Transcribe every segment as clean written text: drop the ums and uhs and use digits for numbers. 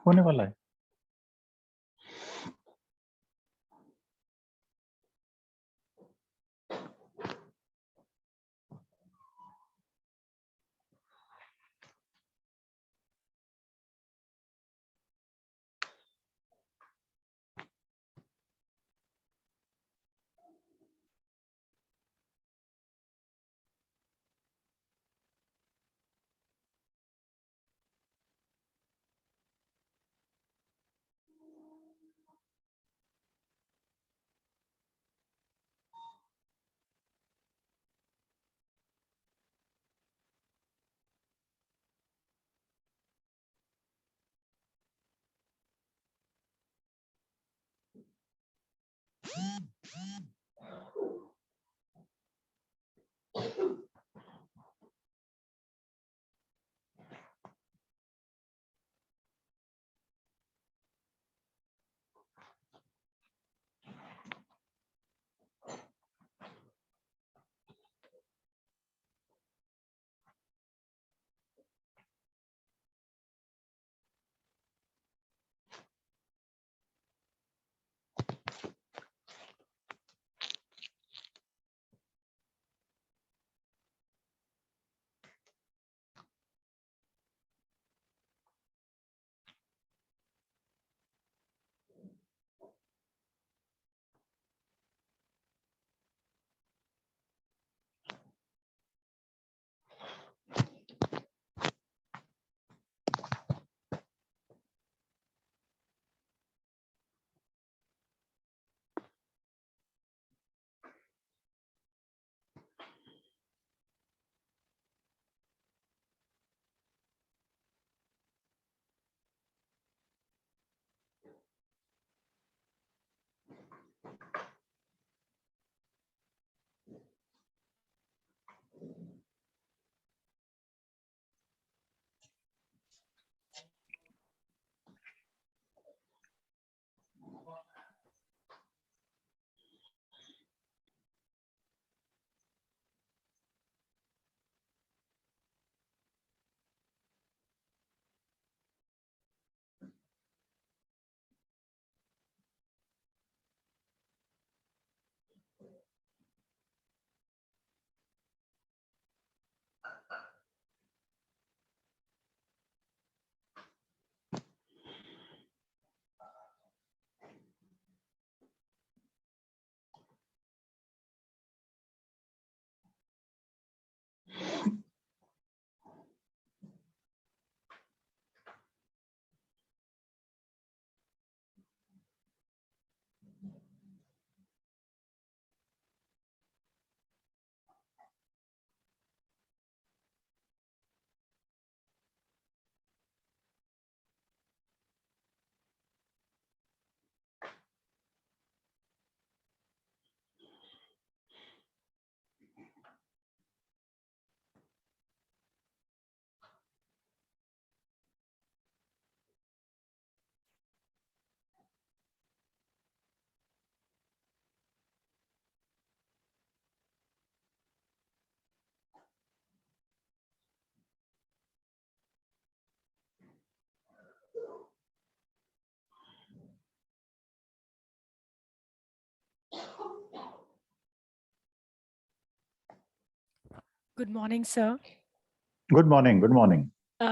होने वाला है। Good morning, sir. Good morning. Good morning.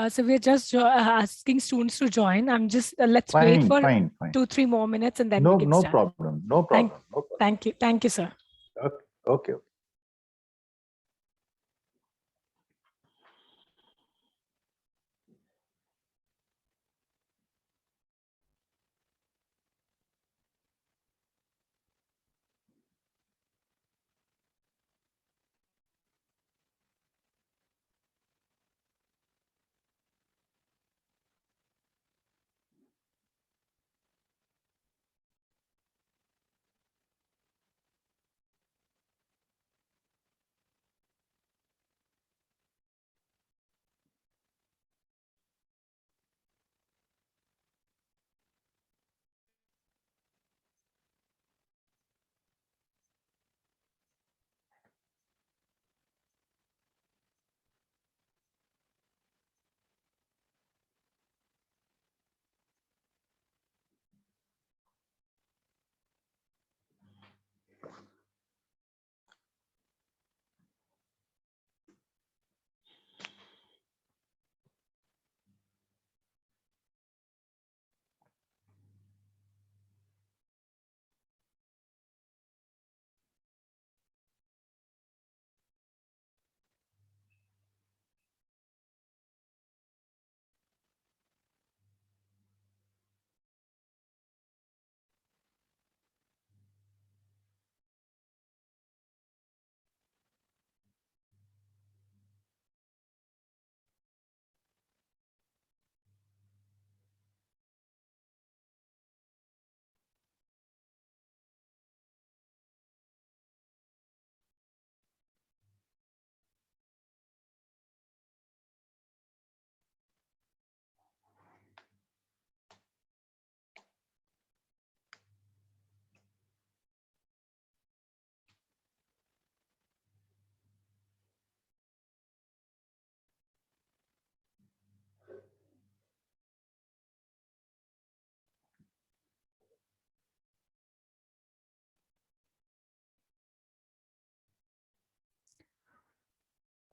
So we're just asking students to join. I'm just let's wait Fine, for fine, fine. 2-3 more minutes and then No, we can no start. problem. No problem. No problem. Thank you, sir. Okay, okay. Okay.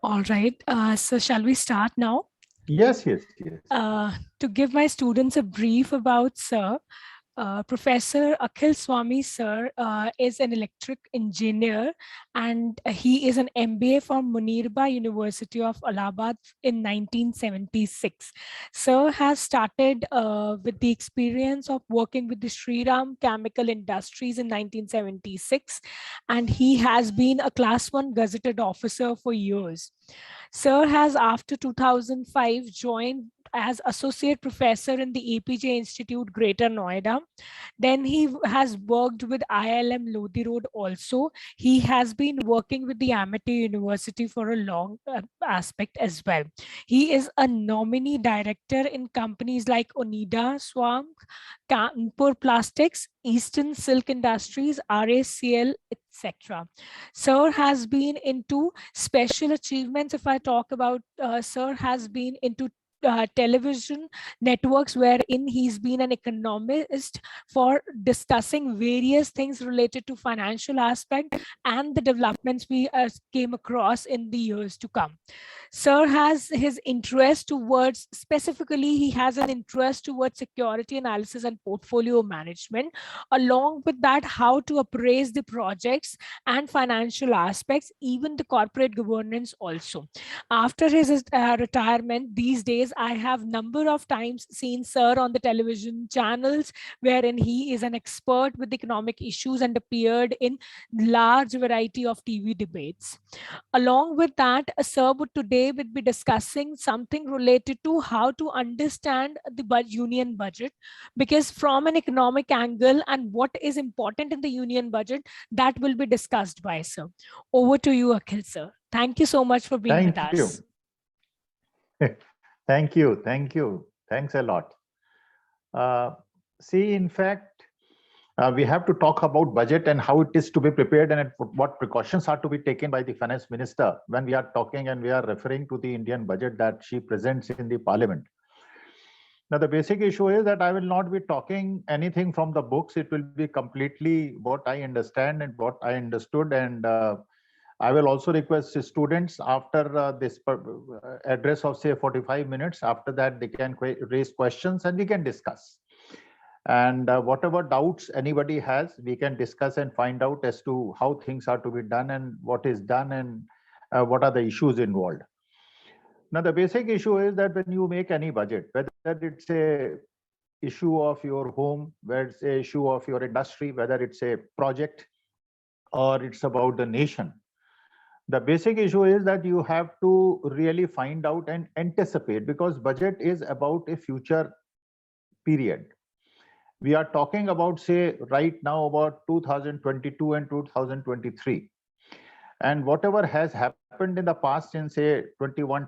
All right. So shall we start now? Yes, yes, yes. To give my students a brief about Sir, Professor Akhil Swami sir is an electric engineer, and he is an MBA from Munirba University of Allahabad in 1976. Sir has started with the experience of working with the Shriram Chemical Industries in 1976, and he has been a Class 1 gazetted officer for years. Sir has, after 2005, joined as associate professor in the APJ Institute, Greater Noida. Then he has worked with ILM Lodi Road also. He has been working with the Amity University for a long aspect as well. He is a nominee director in companies like Onida, Swamp, Kanpur Plastics, Eastern Silk Industries, RACL, etc. Sir has been into special achievements. If I talk about Sir has been into television networks wherein he's been an economist for discussing various things related to financial aspect and the developments we came across in the years to come. Sir has his interest towards, specifically, he has an interest towards security analysis and portfolio management. Along with that, how to appraise the projects and financial aspects, even the corporate governance also. After his retirement, these days, I have number of times seen Sir on the television channels wherein he is an expert with economic issues and appeared in large variety of TV debates. Along with that, Sir would today would be discussing something related to how to understand the union budget, because from an economic angle and what is important in the union budget, that will be discussed by Sir. Over to you, Akhil sir. Thank you so much for being with Thank us. you. Thank you. Thank you. Thanks a lot. See, in fact, we have to talk about budget and how it is to be prepared and what precautions are to be taken by the finance minister when we are talking and we are referring to the Indian budget that she presents in the parliament. Now, the basic issue is that I will not be talking anything from the books. It will be completely what I understand and what I understood. And I will also request students after this address of say 45 minutes, after that they can raise questions and we can discuss. And whatever doubts anybody has, we can discuss and find out as to how things are to be done and what is done and what are the issues involved. Now, the basic issue is that when you make any budget, whether it's a issue of your home, whether it's a issue of your industry, whether it's a project or it's about the nation, the basic issue is that you have to really find out and anticipate, because budget is about a future period. We are talking about, say, right now about 2022 and 2023. And whatever has happened in the past in, say, 21,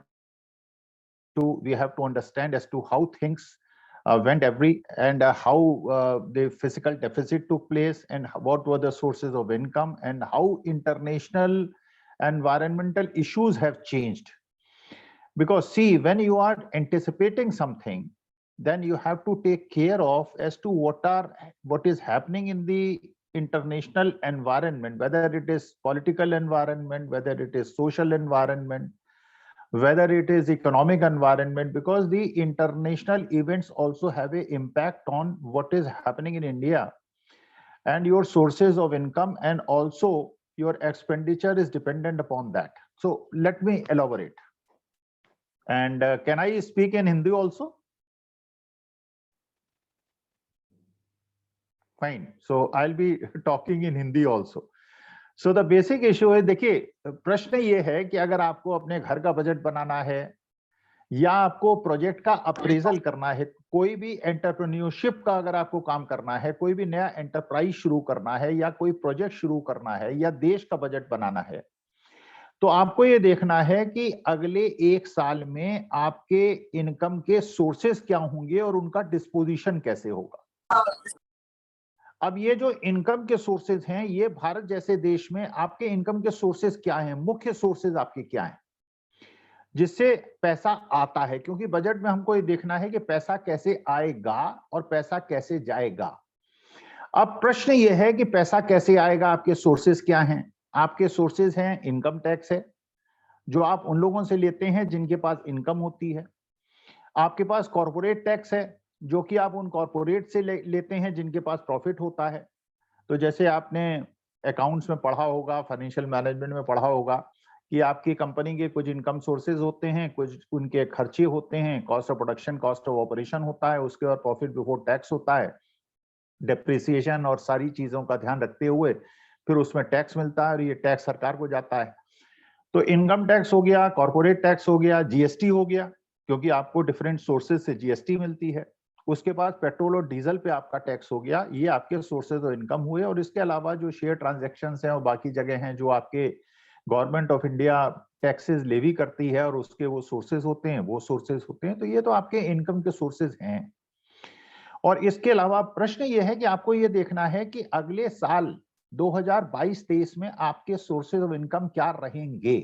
we have to understand as to how things went and how the fiscal deficit took place and what were the sources of income and how international environmental issues have changed. Because see, when you are anticipating something, then you have to take care of as to what is happening in the international environment, whether it is political environment, whether it is social environment, whether it is economic environment, because the international events also have an impact on what is happening in India and your sources of income, and also your expenditure is dependent upon that. So let me elaborate. And can I speak in Hindi also? Fine. So I'll be talking in Hindi also. So the basic issue है, देखिए प्रश्न ये है कि अगर आपको अपने घर का बजट बनाना है या आपको प्रोजेक्ट का अप्रेजल करना है, कोई भी एंटरप्रेन्योरशिप का अगर आपको काम करना है, कोई भी नया एंटरप्राइज शुरू करना है या कोई प्रोजेक्ट शुरू करना है या देश का बजट बनाना है, तो आपको ये देखना है कि अगले 1 साल में आपके इनकम के सोर्सेस क्या होंगे और उनका डिस्पोजिशन कैसे होगा। अब ये जो इनकम के सोर्सेज हैं, ये भारत जैसे देश में आपके इनकम के सोर्सेज क्या हैं, मुख्य सोर्सेज आपके क्या हैं जिससे पैसा आता है, क्योंकि बजट में हमको ये देखना है कि पैसा कैसे आएगा और पैसा कैसे जाएगा। अब प्रश्न ये है कि पैसा कैसे आएगा, आपके सोर्सेज क्या हैं। आपके सोर्सेज हैं, इनकम टैक्स है, जो आप उन लोगों से लेते हैं जिनके पास इनकम होती है। आपके पास कॉर्पोरेट टैक्स है, जो कि आप उन कॉर्पोरेट से लेते हैं जिनके पास प्रॉफिट होता है। तो जैसे आपने अकाउंट्स में पढ़ा होगा, फाइनेंशियल मैनेजमेंट में पढ़ा होगा कि आपकी कंपनी के कुछ इनकम सोर्सेज होते हैं, कुछ उनके खर्चे होते हैं, cost of production, cost of operation होता है, उसके बाद प्रॉफिट बिफोर टैक्स होता है, डेप्रिसिएशन और सारी चीजों का ध्यान रखते हुए फिर उसमें टैक्स मिलता है और ये टैक्स सरकार को जाता है। तो इनकम टैक्स हो गया, कॉर्पोरेट टैक्स हो गया, जीएसटी हो गया, क्योंकि आपको डिफरेंट सोर्सेज से जीएसटी मिलती है। उसके बाद पेट्रोल और डीजल पे आपका टैक्स हो गया। ये आपके सोर्सेज ऑफ इनकम हुए। और इसके अलावा जो शेयर ट्रांजैक्शंस हैं और बाकी जगह हैं जो आपके government of India taxes levy करती है और उसके वो सोर्सेज होते हैं, वो सोर्सेज होते हैं। तो ये तो आपके इनकम के सोर्सेज हैं। और इसके अलावा प्रश्न ये है कि आपको ये देखना है कि अगले साल 2022-23 में आपके सोर्सेज ऑफ इनकम क्या रहेंगे,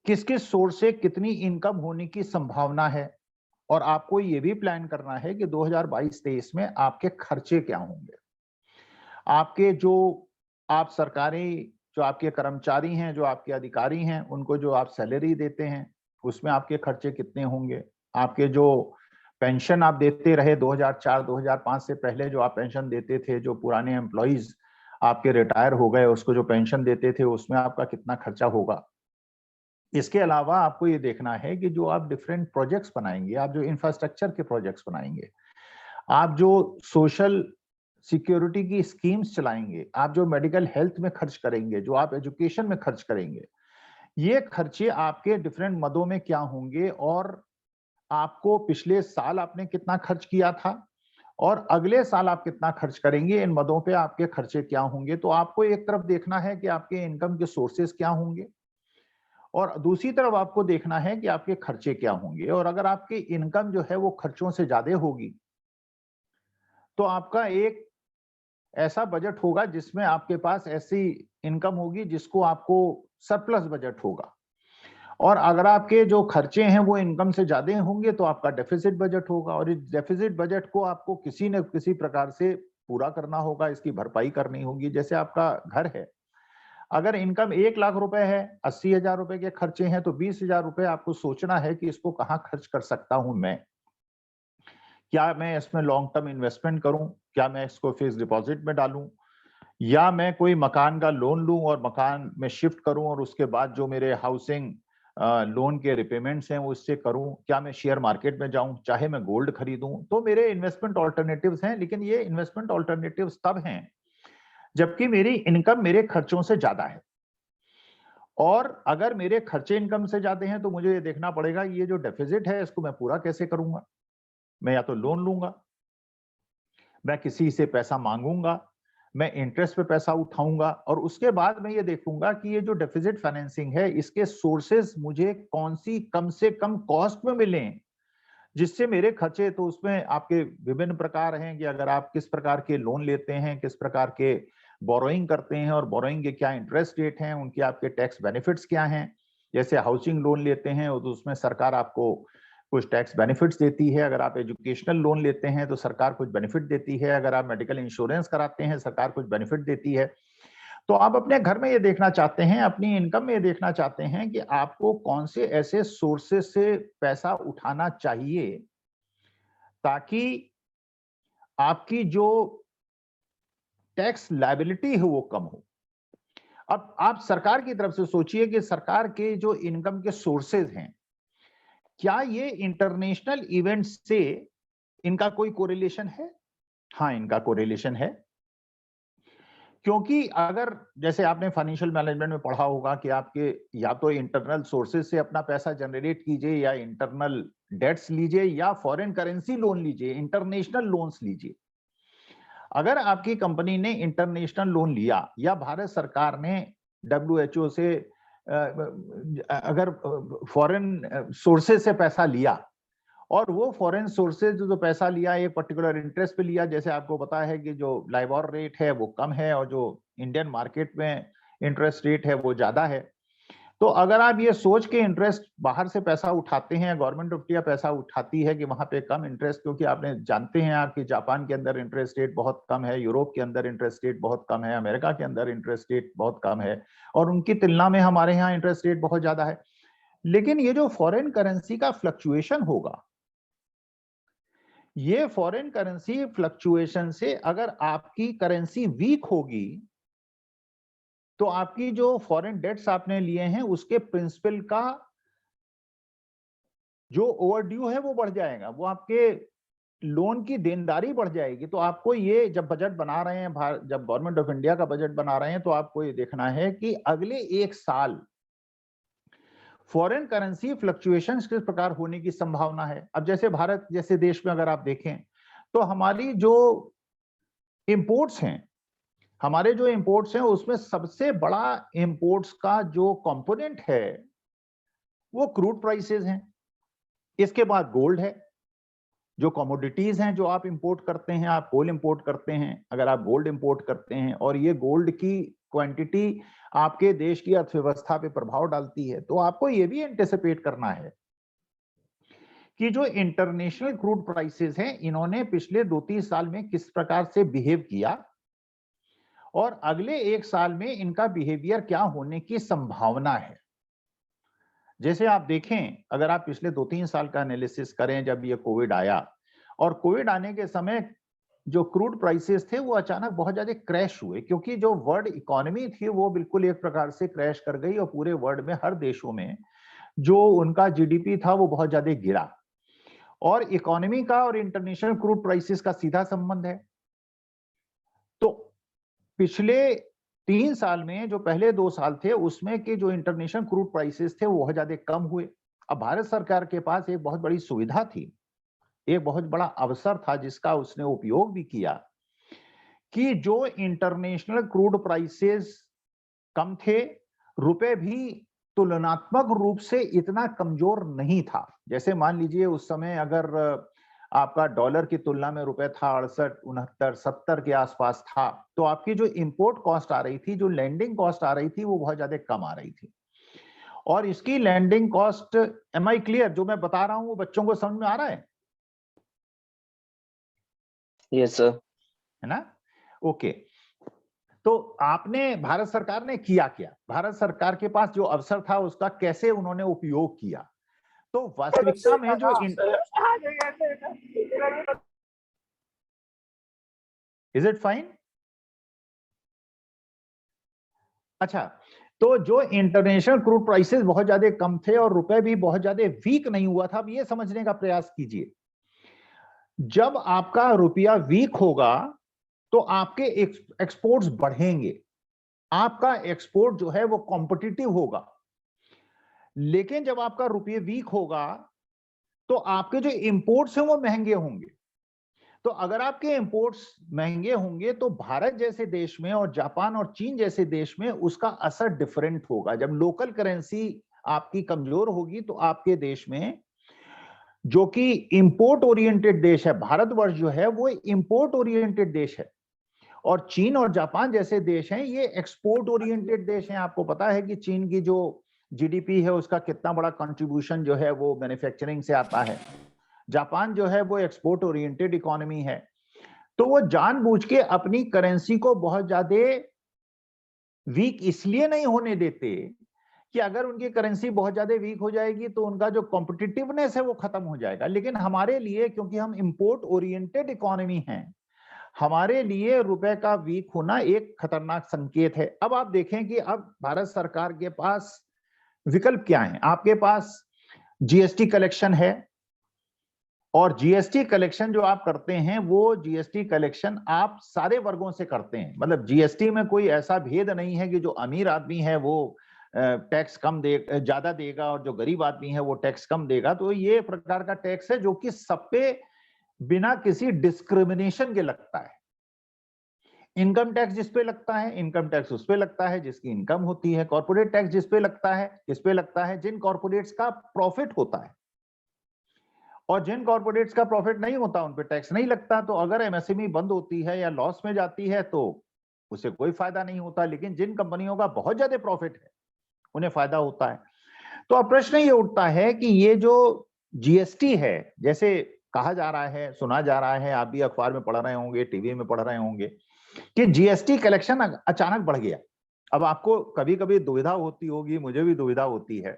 किस किस सोर्स से कितनी इनकम होने की संभावना है। और आपको ये भी प्लान करना है कि 2022-23 में आपके खर्चे क्या होंगे। आपके जो आप सरकारी जो आपके कर्मचारी हैं, जो आपके अधिकारी हैं, उनको जो आप सैलरी देते हैं, उसमें आपके खर्चे कितने होंगे। आपके जो पेंशन आप देते रहे 2004-2005 से पहले जो आप पेंशन देते थे, जो पुराने एम्प्लॉइज आपके रिटायर हो गए, उसको जो पेंशन देते थे, उसमें आपका कितना खर्चा होगा। इसके अलावा आपको ये देखना है कि जो आप डिफरेंट प्रोजेक्ट्स बनाएंगे, आप जो इंफ्रास्ट्रक्चर के प्रोजेक्ट्स बनाएंगे, आप जो सोशल सिक्योरिटी की स्कीम्स चलाएंगे, आप जो मेडिकल हेल्थ में खर्च करेंगे, जो आप एजुकेशन में खर्च करेंगे, ये खर्चे आपके डिफरेंट मदों में क्या होंगे और आपको पिछले साल आपने कितना खर्च किया था और अगले साल आप कितना खर्च करेंगे, इन मदों पे आपके खर्चे क्या होंगे। तो आपको एक तरफ देखना है कि आपके इनकम के सोर्सेज क्या होंगे और दूसरी तरफ आपको देखना है कि आपके खर्चे क्या होंगे। और अगर आपकी इनकम जो है वो खर्चों से ज्यादा होगी तो आपका एक ऐसा बजट होगा जिसमें आपके पास ऐसी इनकम होगी जिसको आपको सरप्लस बजट होगा। और अगर आपके जो खर्चे हैं वो इनकम से ज्यादा होंगे तो आपका डेफिसिट बजट होगा। और इस डेफिसिट बजट को आपको किसी न किसी प्रकार से पूरा करना होगा, इसकी भरपाई करनी होगी। जैसे आपका घर है, अगर इनकम 1 लाख रुपए है, 80,000 रुपए के खर्चे हैं, तो 20,000 रुपए आपको सोचना है कि इसको कहाँ खर्च कर सकता हूं मैं। क्या मैं इसमें लॉन्ग टर्म इन्वेस्टमेंट करूं, क्या मैं इसको फिक्स डिपॉजिट में डालूं, या मैं कोई मकान का लोन लूं और मकान में शिफ्ट करूं और उसके बाद जो मेरे हाउसिंग लोन के रिपेमेंट्स हैं वो इससे करूं, क्या मैं शेयर मार्केट में जाऊं, चाहे मैं गोल्ड खरीदूं। तो मेरे इन्वेस्टमेंट ऑल्टरनेटिव्स हैं, लेकिन ये इन्वेस्टमेंट ऑल्टरनेटिव्स तब हैं जबकि मेरी इनकम मेरे खर्चों से ज्यादा है। और अगर मेरे खर्चे इनकम से ज्यादा हैं तो मुझे ये देखना पड़ेगा ये जो डेफिसिट है इसको मैं पूरा कैसे करूंगा। मैं या तो लोन लूंगा, मैं किसी से पैसा मांगूंगा, मैं इंटरेस्ट पे पैसा उठाऊंगा और उसके बाद मैं ये देखूंगा कि ये जो डेफिसिट फाइनेंसिंग है इसके सोर्सेस मुझे कौन सी कम से कम कॉस्ट में मिले जिससे मेरे खर्चे। तो उसमें आपके विभिन्न प्रकार हैं कि अगर आप किस प्रकार के लोन लेते हैं, किस प्रकार के बोरोइंग करते हैं और बोरोइंग के क्या इंटरेस्ट रेट हैं, उनके आपके टैक्स बेनिफिट्स क्या हैं। जैसे हाउसिंग लोन लेते हैं तो उसमें सरकार आपको कुछ टैक्स बेनिफिट्स देती है। अगर आप एजुकेशनल लोन लेते हैं तो सरकार कुछ बेनिफिट देती है। अगर आप मेडिकल इंश्योरेंस कराते हैं सरकार कुछ बेनिफिट देती है। तो आप अपने घर में ये देखना चाहते हैं, अपनी इनकम में ये देखना चाहते हैं कि आपको कौन से ऐसे सोर्सेस से पैसा उठाना चाहिए ताकि आपकी जो टैक्स लायबिलिटी है वो कम हो। अब आप सरकार की तरफ से सोचिए कि सरकार के जो इनकम के सोर्सेज हैं, क्या ये इंटरनेशनल इवेंट्स से इनका कोई कोरिलेशन है? हाँ, इनका कोरिलेशन है। क्योंकि अगर जैसे आपने फाइनेंशियल मैनेजमेंट में पढ़ा होगा कि आपके या तो इंटरनल सोर्सेज से अपना पैसा जनरेट कीजिए या इंटरनल डेट्स लीजिए या फॉरेन करेंसी लोन लीजिए, इंटरनेशनल लोन्स लीजिए। अगर आपकी कंपनी ने इंटरनेशनल लोन लिया या भारत सरकार ने WHO से अगर फॉरेन सोर्सेज से पैसा लिया और वो फॉरेन सोर्सेज जो पैसा लिया एक पर्टिकुलर इंटरेस्ट पे लिया, जैसे आपको पता है कि जो लाइबोर रेट है वो कम है और जो इंडियन मार्केट में इंटरेस्ट रेट है वो ज्यादा है, तो अगर आप ये सोच के इंटरेस्ट बाहर से पैसा उठाते हैं, गवर्नमेंट ऑफ इंडिया पैसा उठाती है कि वहां पे कम इंटरेस्ट, क्योंकि आपने जानते हैं आप कि जापान के अंदर इंटरेस्ट रेट बहुत कम है, यूरोप के अंदर इंटरेस्ट रेट बहुत कम है, अमेरिका के अंदर इंटरेस्ट रेट बहुत कम है, और उनकी तुलना में हमारे यहाँ इंटरेस्ट रेट बहुत ज्यादा है। लेकिन ये जो फॉरेन करेंसी का फ्लक्चुएशन होगा, ये फॉरेन करेंसी फ्लक्चुएशन से अगर आपकी करेंसी वीक होगी तो आपकी जो फॉरेन डेट्स आपने लिए हैं उसके प्रिंसिपल का जो ओवरड्यू है वो बढ़ जाएगा, वो आपके लोन की देनदारी बढ़ जाएगी। तो आपको ये जब बजट बना रहे हैं, जब गवर्नमेंट ऑफ इंडिया का बजट बना रहे हैं, तो आपको ये देखना है कि अगले एक साल फॉरेन करेंसी फ्लक्चुएशन किस प्रकार होने की संभावना है। अब जैसे भारत जैसे देश में अगर आप देखें तो हमारी जो इंपोर्ट्स हैं, हमारे जो इंपोर्ट्स हैं उसमें सबसे बड़ा इंपोर्ट्स का जो कंपोनेंट है वो क्रूड प्राइसेस हैं। इसके बाद गोल्ड है, जो कमोडिटीज हैं जो आप इंपोर्ट करते हैं, आप कोल इंपोर्ट करते हैं, अगर आप गोल्ड इंपोर्ट करते हैं और ये गोल्ड की क्वांटिटी आपके देश की अर्थव्यवस्था पे प्रभाव डालती है, तो आपको ये भी एंटिसिपेट करना है कि जो इंटरनेशनल क्रूड प्राइसेस हैं इन्होंने पिछले 2-3 साल में किस प्रकार से बिहेव किया और अगले एक साल में इनका बिहेवियर क्या होने की संभावना है। जैसे आप देखें, अगर आप पिछले 2-3 साल का एनालिसिस करें, जब ये कोविड आया और कोविड आने के समय जो क्रूड प्राइसेस थे वो अचानक बहुत ज्यादा क्रैश हुए, क्योंकि जो वर्ल्ड इकोनॉमी थी वो बिल्कुल एक प्रकार से क्रैश कर गई और पूरे वर्ल्ड में हर देशों में जो उनका जीडीपी था वो बहुत ज्यादा गिरा। और इकोनॉमी का और इंटरनेशनल क्रूड प्राइसेस का सीधा संबंध है। तो पिछले 3 साल में जो पहले 2 साल थे उसमें के जो इंटरनेशनल क्रूड प्राइसेस थे वो बहुत ज्यादा कम हुए। अब भारत सरकार के पास एक बहुत बड़ी सुविधा थी, एक बहुत बड़ा अवसर था जिसका उसने उपयोग भी किया कि जो इंटरनेशनल क्रूड प्राइसेस कम थे, रुपए भी तुलनात्मक रूप से इतना कमजोर नहीं था। जैसे मान लीजिए उस समय अगर आपका डॉलर की तुलना में रुपए था 68, 69, 70 के आसपास था, तो आपकी जो इंपोर्ट कॉस्ट आ रही थी, जो लैंडिंग कॉस्ट आ रही थी, वो बहुत ज्यादा कम आ रही थी। और इसकी landing cost, am I clear, जो मैं बता रहा हूं वो बच्चों को समझ में आ रहा है? Yes sir. है ना? ओके। तो आपने, भारत सरकार ने किया क्या, भारत सरकार के पास जो अवसर था उसका कैसे उन्होंने उपयोग किया? तो वास्तविकता में जो इज इट फाइन? अच्छा, तो जो इंटरनेशनल क्रूड प्राइसेस बहुत ज्यादा कम थे और रुपए भी बहुत ज्यादा वीक नहीं हुआ था। अब ये समझने का प्रयास कीजिए, जब आपका रुपया वीक होगा तो आपके एक्सपोर्ट्स बढ़ेंगे, आपका एक्सपोर्ट जो है वो कॉम्पिटिटिव होगा। लेकिन जब आपका रुपये वीक होगा तो आपके जो इंपोर्ट्स हैं वो महंगे होंगे। तो अगर आपके इंपोर्ट्स महंगे होंगे तो भारत जैसे देश में और जापान और चीन जैसे देश में उसका असर डिफरेंट होगा। जब लोकल करेंसी आपकी कमजोर होगी तो आपके देश में, जो कि इंपोर्ट ओरिएंटेड देश है, भारतवर्ष जो है वो इंपोर्ट ओरिएंटेड देश है, और चीन और जापान जैसे देश हैं ये एक्सपोर्ट ओरिएंटेड देश हैं। आपको पता है कि चीन की जो जीडीपी है उसका कितना बड़ा कंट्रीब्यूशन जो है वो मैन्युफैक्चरिंग से आता है। जापान जो है वो एक्सपोर्ट ओरिएंटेड इकोनॉमी है। तो वो जानबूझ के अपनी करेंसी को बहुत ज्यादा वीक इसलिए नहीं होने देते कि अगर उनकी करेंसी बहुत ज्यादा वीक हो जाएगी तो उनका जो कॉम्पिटिटिवनेस है वो खत्म हो जाएगा। लेकिन हमारे लिए, क्योंकि हम इंपोर्ट ओरिएंटेड इकोनॉमी हैं, हमारे लिए रुपए का वीक होना एक खतरनाक संकेत है। अब आप देखें कि अब भारत सरकार के पास विकल्प क्या है। आपके पास जीएसटी कलेक्शन है, और जीएसटी कलेक्शन जो आप करते हैं वो जीएसटी कलेक्शन आप सारे वर्गों से करते हैं। मतलब जीएसटी में कोई ऐसा भेद नहीं है कि जो अमीर आदमी है वो टैक्स कम ज्यादा देगा और जो गरीब आदमी है वो टैक्स कम देगा। तो ये प्रकार का टैक्स है जो कि सब पे बिना किसी डिस्क्रिमिनेशन के लगता है। इनकम टैक्स जिस पे लगता है, इनकम टैक्स उस पे लगता है जिसकी इनकम होती है। कॉर्पोरेट टैक्स जिस पे लगता है, किस पे लगता है? जिन कॉर्पोरेट्स का प्रॉफिट होता है, और जिन कॉर्पोरेट्स का प्रॉफिट नहीं होता उन पे टैक्स नहीं लगता। तो अगर एमएसएमई बंद होती है या लॉस में जाती है तो उसे कोई फायदा नहीं होता। लेकिन जिन कंपनियों का बहुत ज्यादा प्रॉफिट है उन्हें फायदा होता है। तो अब प्रश्न ये उठता है कि ये जो जीएसटी है, जैसे कहा जा रहा है, सुना जा रहा है, आप भी अखबार में पढ़ रहे होंगे, टीवी में पढ़ रहे होंगे कि जीएसटी कलेक्शन अचानक बढ़ गया। अब आपको कभी कभी दुविधा होती होगी, मुझे भी दुविधा होती है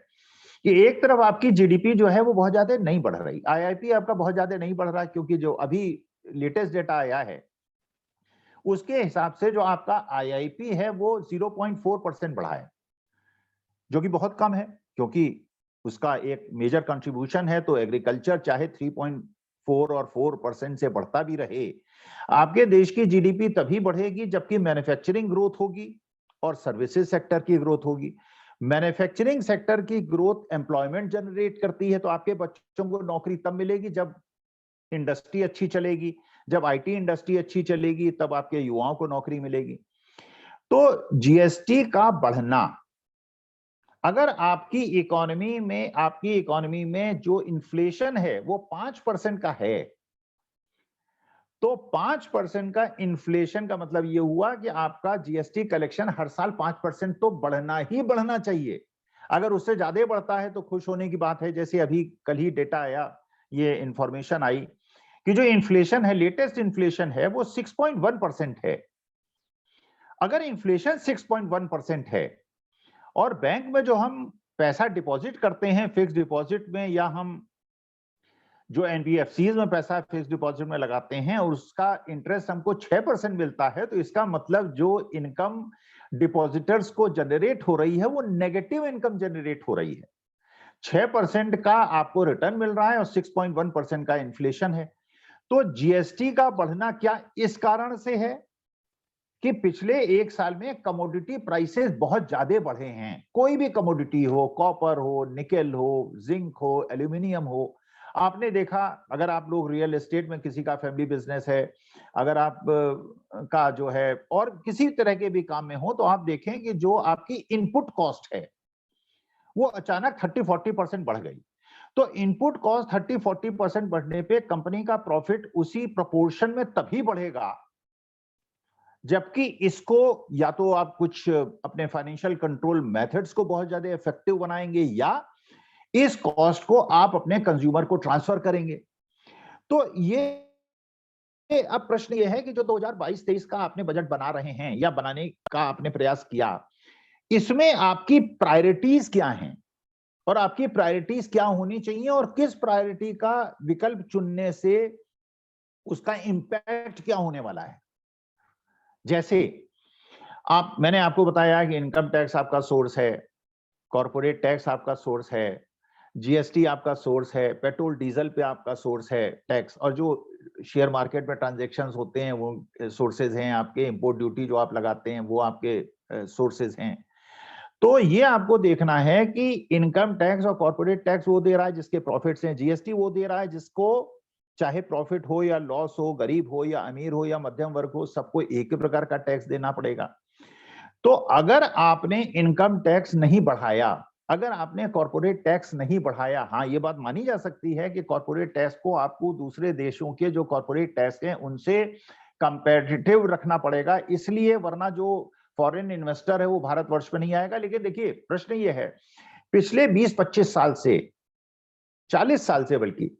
कि एक तरफ आपकी जीडीपी जो है वो बहुत ज्यादा नहीं बढ़ रही, आईआईपी आपका बहुत ज्यादा नहीं बढ़ रहा, क्योंकि जो अभी लेटेस्ट डेटा आया है उसके हिसाब से जो आपका आईआईपी है वो 0.4% बढ़ा है, जो कि बहुत कम है, क्योंकि उसका एक मेजर कंट्रीब्यूशन है। तो एग्रीकल्चर चाहे 3.4 और 4% से बढ़ता भी रहे, आपके देश की जीडीपी तभी बढ़ेगी जबकि मैन्युफैक्चरिंग ग्रोथ होगी और सर्विसेज सेक्टर की ग्रोथ होगी। मैन्युफैक्चरिंग सेक्टर की ग्रोथ एम्प्लॉयमेंट जनरेट करती है, तो आपके बच्चों को नौकरी तब मिलेगी जब इंडस्ट्री अच्छी चलेगी, जब आईटी इंडस्ट्री अच्छी चलेगी तब आपके युवाओं को नौकरी मिलेगी। तो जीएसटी का बढ़ना, अगर आपकी इकोनॉमी में जो इन्फ्लेशन है वो 5% का है, तो 5% का इन्फ्लेशन का मतलब ये हुआ कि आपका जीएसटी कलेक्शन हर साल 5% तो बढ़ना ही बढ़ना चाहिए। अगर उससे ज्यादा बढ़ता है तो खुश होने की बात है। जैसे अभी कल ही डेटा आया, ये इंफॉर्मेशन आई कि जो इन्फ्लेशन है, लेटेस्ट इन्फ्लेशन है वो 6.1% है। अगर इन्फ्लेशन 6.1% है और बैंक में जो हम पैसा डिपॉजिट करते हैं फिक्स डिपॉजिट में, या हम जो एनबीएफसीज में पैसा फिक्स डिपॉजिट में लगाते हैं और उसका इंटरेस्ट हमको 6% मिलता है, तो इसका मतलब जो इनकम डिपॉजिटर्स को जनरेट हो रही है वो नेगेटिव इनकम जनरेट हो रही है। 6% का आपको रिटर्न मिल रहा है और 6.1% का इन्फ्लेशन है। तो जीएसटी का बढ़ना क्या इस कारण से है कि पिछले एक साल में कमोडिटी प्राइसेस बहुत ज्यादा बढ़े हैं। कोई भी कमोडिटी हो, कॉपर हो, निकेल हो, जिंक हो, एल्यूमिनियम हो, आपने देखा, अगर आप लोग रियल एस्टेट में किसी का फैमिली बिजनेस है, अगर आप का जो है और किसी तरह के भी काम में हो, तो आप देखें कि जो आपकी इनपुट कॉस्ट है वो अचानक 30-40% बढ़ गई। तो इनपुट कॉस्ट 30-40% बढ़ने पे कंपनी का प्रॉफिट उसी प्रोपोर्शन में तभी बढ़ेगा जबकि इसको या तो आप कुछ अपने फाइनेंशियल कंट्रोल मेथड्स को बहुत ज्यादा इफेक्टिव बनाएंगे या इस कॉस्ट को आप अपने कंज्यूमर को ट्रांसफर करेंगे। तो ये अब प्रश्न ये है कि जो 2022-23 का आपने बजट बना रहे हैं या बनाने का आपने प्रयास किया, इसमें आपकी प्रायोरिटीज क्या हैं और आपकी प्रायोरिटीज क्या होनी चाहिए और किस प्रायोरिटी का विकल्प चुनने से उसका इंपैक्ट क्या होने वाला है। जैसे मैंने आपको बताया कि इनकम टैक्स आपका सोर्स है, कॉर्पोरेट टैक्स आपका सोर्स है, जीएसटी आपका सोर्स है, पेट्रोल डीजल पे आपका सोर्स है टैक्स, और जो शेयर मार्केट में ट्रांजैक्शंस होते हैं वो सोर्सेज हैं आपके, इंपोर्ट ड्यूटी जो आप लगाते हैं वो आपके सोर्सेज हैं। तो ये आपको देखना है कि इनकम टैक्स और कॉर्पोरेट टैक्स वो दे रहा है जिसके प्रॉफिट्स हैं, जीएसटी वो दे रहा है जिसको चाहे प्रॉफिट हो या लॉस हो, गरीब हो या अमीर हो या मध्यम वर्ग हो, सबको एक ही प्रकार का टैक्स देना पड़ेगा। तो अगर आपने इनकम टैक्स नहीं बढ़ाया, अगर आपने कॉर्पोरेट टैक्स नहीं बढ़ाया, हाँ ये बात मानी जा सकती है कि कॉर्पोरेट टैक्स को आपको दूसरे देशों के जो कॉर्पोरेट टैक्स हैं उनसे कंपैरेटिव रखना पड़ेगा, इसलिए, वरना जो फॉरेन इन्वेस्टर है वो भारतवर्ष में नहीं आएगा। लेकिन देखिए प्रश्न ये है, पिछले 20-25 साल से, 40 साल से बल्कि,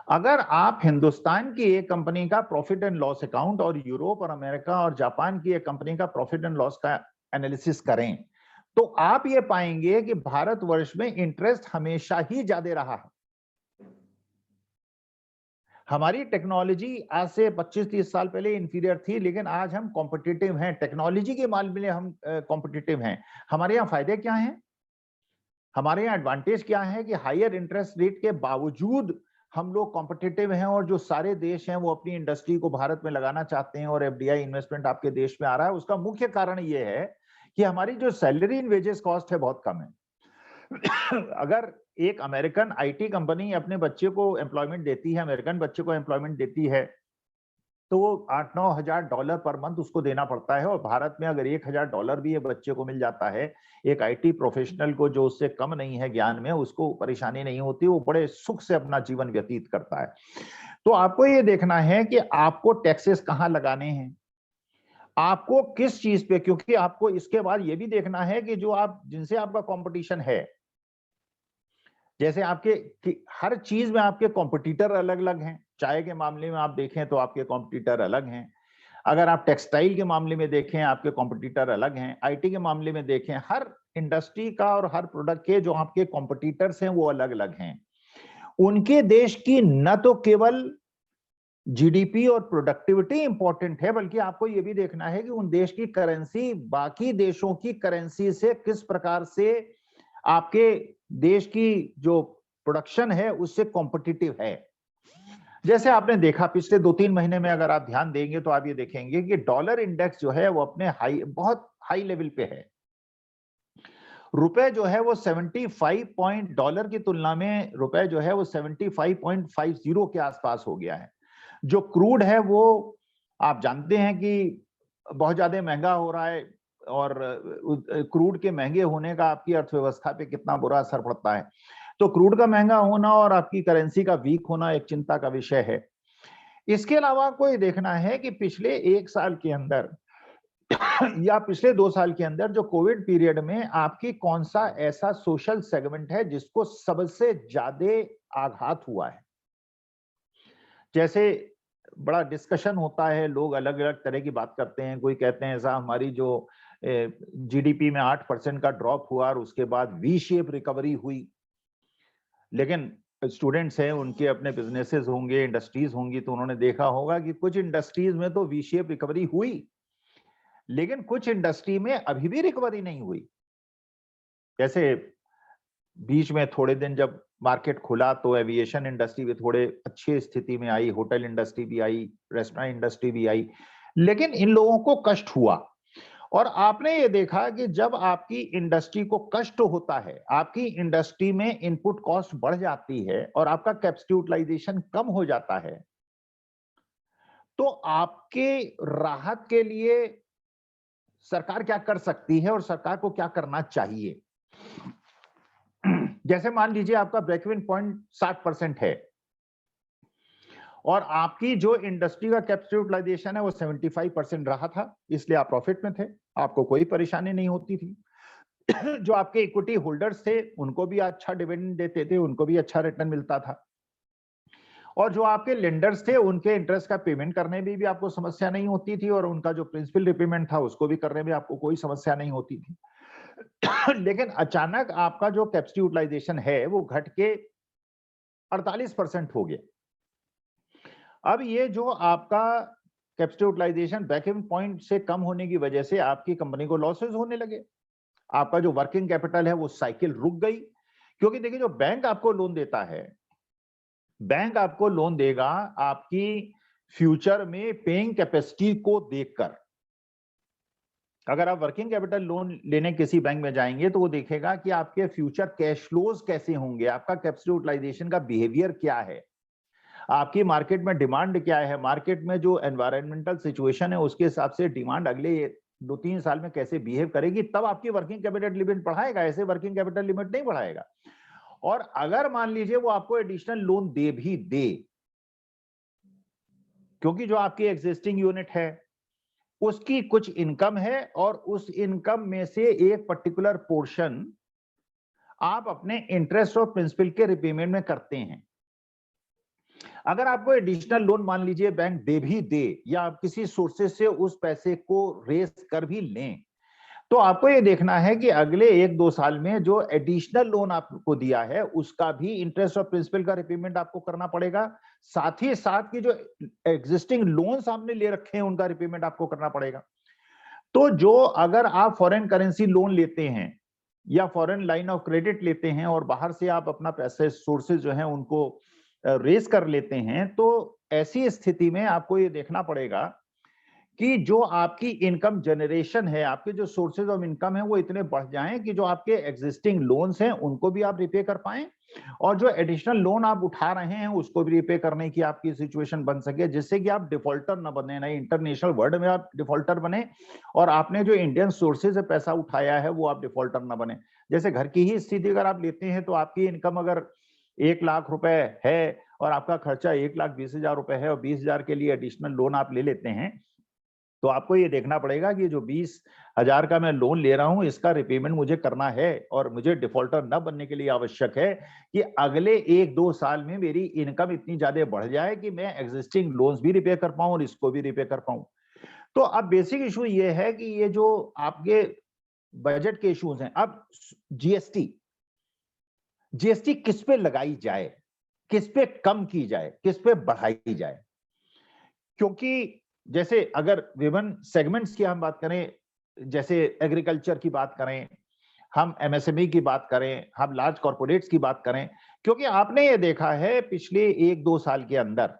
अगर आप हिंदुस्तान की एक कंपनी का प्रॉफिट एंड लॉस अकाउंट और यूरोप और अमेरिका और जापान की एक कंपनी का प्रॉफिट एंड लॉस का एनालिसिस करें, तो आप ये पाएंगे कि भारतवर्ष में इंटरेस्ट हमेशा ही ज्यादा रहा है। हमारी टेक्नोलॉजी आज से 25-30 साल पहले इंफीरियर थी, लेकिन आज हम कॉम्पिटिटिव हैं, टेक्नोलॉजी के मामले में हम कॉम्पिटिटिव हैं। हमारे यहाँ फायदे क्या हैं, हमारे यहाँ एडवांटेज क्या है कि हायर इंटरेस्ट रेट के बावजूद हम लोग कॉम्पिटिटिव हैं, और जो सारे देश हैं वो अपनी इंडस्ट्री को भारत में लगाना चाहते हैं और एफडीआई इन्वेस्टमेंट आपके देश में आ रहा है। उसका मुख्य कारण ये है कि हमारी जो सैलरी इन वेजेस कॉस्ट है बहुत कम है। अगर एक अमेरिकन आईटी कंपनी अपने बच्चे को एम्प्लॉयमेंट देती है, अमेरिकन बच्चे को एम्प्लॉयमेंट देती है, तो वो $8-9 हज़ार पर मंथ उसको देना पड़ता है, और भारत में अगर $1,000 भी ये बच्चे को मिल जाता है, एक आईटी प्रोफेशनल को जो उससे कम नहीं है ज्ञान में, उसको परेशानी नहीं होती, वो बड़े सुख से अपना जीवन व्यतीत करता है। तो आपको ये देखना है कि आपको टैक्सेस कहाँ लगाने हैं, आपको किस चीज पे, क्योंकि आपको इसके बाद ये भी देखना है कि जो आप जिनसे आपका कंपटीशन है, जैसे आपके हर चीज में आपके कॉम्पिटिटर अलग अलग हैं। चाय के मामले में आप देखें तो आपके कॉम्पिटिटर अलग हैं, अगर आप टेक्सटाइल के मामले में देखें आपके कॉम्पिटिटर अलग हैं, आईटी के मामले में देखें, हर इंडस्ट्री का और हर प्रोडक्ट के जो आपके कॉम्पिटिटर्स हैं वो अलग अलग हैं। उनके देश की न तो केवल जीडीपी और प्रोडक्टिविटी इंपॉर्टेंट है, बल्कि आपको यह भी देखना है कि उन देश की करेंसी बाकी देशों की करेंसी से किस प्रकार से आपके देश की जो प्रोडक्शन है उससे कॉम्पिटिटिव है। जैसे आपने देखा पिछले 2-3 महीने में अगर आप ध्यान देंगे तो आप ये देखेंगे कि डॉलर इंडेक्स जो है वो अपने बहुत हाई लेवल पे है। रुपए जो है वो 75 पॉइंट, डॉलर की तुलना में रुपए जो है वो 75.50 के आसपास हो गया है। जो क्रूड है वो आप जानते हैं कि बहुत ज्यादा महंगा हो रहा है, और क्रूड के महंगे होने का आपकी अर्थव्यवस्था पे कितना बुरा असर पड़ता है। तो क्रूड का महंगा होना और आपकी करेंसी का वीक होना एक चिंता का विषय है। इसके अलावा आपको ये देखना है कि पिछले 1 साल के अंदर या पिछले 2 साल के अंदर जो कोविड पीरियड में आपकी कौन सा ऐसा सोशल सेगमेंट है जिसको सबसे ज्यादा आघात हुआ है। जैसे बड़ा डिस्कशन होता है, लोग अलग अलग तरह की बात करते हैं। कोई कहते हैं ऐसा हमारी जो जीडीपी में 8% का ड्रॉप हुआ और उसके बाद वी शेप रिकवरी हुई, लेकिन स्टूडेंट्स हैं, उनके अपने बिजनेसेस होंगे, इंडस्ट्रीज होंगी, तो उन्होंने देखा होगा कि कुछ इंडस्ट्रीज में तो वी शेप रिकवरी हुई, लेकिन कुछ इंडस्ट्री में अभी भी रिकवरी नहीं हुई। जैसे बीच में थोड़े दिन जब मार्केट खुला तो एविएशन इंडस्ट्री भी थोड़े अच्छी स्थिति में आई, होटल इंडस्ट्री भी आई, रेस्टोरेंट इंडस्ट्री भी आई, लेकिन इन लोगों को कष्ट हुआ। और आपने ये देखा कि जब आपकी इंडस्ट्री को कष्ट होता है, आपकी इंडस्ट्री में इनपुट कॉस्ट बढ़ जाती है और आपका कैपेसिटी यूटिलाइजेशन कम हो जाता है, तो आपके राहत के लिए सरकार क्या कर सकती है और सरकार को क्या करना चाहिए। जैसे मान लीजिए आपका ब्रेक इवन पॉइंट 60% है और आपकी जो इंडस्ट्री का कैपेसिटी यूटिलाइजेशन है वो 75% रहा था, इसलिए आप प्रॉफिट में थे, आपको कोई परेशानी नहीं होती थी। जो आपके इक्विटी होल्डर्स थे उनको भी अच्छा डिविडेंड देते थे, उनको भी अच्छा रिटर्न मिलता था, और जो आपके लेंडर्स थे उनके इंटरेस्ट का पेमेंट करने में भी आपको समस्या नहीं होती थी, और उनका जो प्रिंसिपल रिपेमेंट था उसको भी करने में आपको कोई समस्या नहीं होती थी। लेकिन अचानक आपका जो कैपेसिटी यूटिलाइजेशन है वो घट के 48% हो गया। अब ये जो आपका capacity utilization break even point से कम होने की वजह से आपकी कंपनी को लॉसेस होने लगे। आपका जो वर्किंग कैपिटल है वो साइकिल रुक गई, क्योंकि देखिए जो बैंक आपको लोन देता है, बैंक आपको लोन देगा आपकी फ्यूचर में पेइंग कैपेसिटी को देखकर। अगर आप वर्किंग कैपिटल लोन लेने किसी बैंक में जाएंगे तो वो देखेगा कि आपके फ्यूचर कैश फ्लोज कैसे होंगे, आपका कैपेसिटी यूटिलाइजेशन का बिहेवियर क्या है, आपकी मार्केट में डिमांड क्या है, मार्केट में जो एनवायरमेंटल सिचुएशन है उसके हिसाब से डिमांड अगले 2-3 साल में कैसे बिहेव करेगी, तब आपकी वर्किंग कैपिटल लिमिट बढ़ाएगा, ऐसे वर्किंग कैपिटल लिमिट नहीं बढ़ाएगा। और अगर मान लीजिए वो आपको एडिशनल लोन दे भी दे, क्योंकि जो आपकी एग्जिस्टिंग यूनिट है उसकी कुछ इनकम है और उस इनकम में से एक पर्टिकुलर पोर्शन आप अपने इंटरेस्ट और प्रिंसिपल के रिपेमेंट में करते हैं। अगर आपको एडिशनल लोन मान लीजिए बैंक दे भी दे, या आप किसी सोर्सेस से उस पैसे को रेस कर भी लें, तो आपको ये देखना है कि अगले 1-2 साल में जो एडिशनल लोन आपको दिया है उसका भी इंटरेस्ट और प्रिंसिपल का रिपेमेंट आपको करना पड़ेगा, साथ ही साथ की जो एग्जिस्टिंग लोन्स आपने ले रखे हैं उनका रिपेमेंट आपको करना पड़ेगा। तो जो अगर आप फॉरेन करेंसी लोन लेते हैं या फॉरेन लाइन ऑफ क्रेडिट लेते हैं और बाहर से आप अपना पैसे सोर्सेज जो है उनको रेस कर लेते हैं, तो ऐसी स्थिति में आपको ये देखना पड़ेगा कि जो आपकी इनकम जनरेशन है, आपके जो सोर्सेज ऑफ इनकम है वो इतने बढ़ जाएं कि जो आपके एग्जिस्टिंग लोन्स हैं उनको भी आप रिपे कर पाएं, और जो एडिशनल लोन आप उठा रहे हैं उसको भी रिपे करने की आपकी सिचुएशन बन सके, जिससे कि आप डिफॉल्टर ना बने, ना इंटरनेशनल वर्ल्ड में आप डिफॉल्टर बने, और आपने जो इंडियन सोर्सेज से पैसा उठाया है वो आप डिफॉल्टर ना बने। जैसे घर की ही स्थिति अगर आप लेते हैं तो आपकी इनकम अगर 1 लाख रुपए है और आपका खर्चा 1,20,000 रुपए है और 20,000 के लिए एडिशनल लोन आप ले लेते हैं, तो आपको ये देखना पड़ेगा कि जो 20,000 का मैं लोन ले रहा हूं इसका रिपेमेंट मुझे करना है और मुझे डिफॉल्टर न बनने के लिए आवश्यक है कि अगले 1-2 साल में मेरी इनकम इतनी ज्यादा बढ़ जाए कि मैं एग्जिस्टिंग लोन्स भी रिपे कर पाऊं और इसको भी रिपे कर पाऊं। तो अब बेसिक इशू ये है कि ये जो आपके बजट के इश्यूज हैं, अब जीएसटी जीएसटी किस पे लगाई जाए, किस पे कम की जाए, किस पे बढ़ाई जाए, क्योंकि जैसे अगर विभिन्न सेगमेंट्स की हम बात करें, जैसे एग्रीकल्चर की बात करें, हम एमएसएमई की बात करें, हम लार्ज कॉर्पोरेट्स की बात करें, क्योंकि आपने ये देखा है पिछले 1-2 साल के अंदर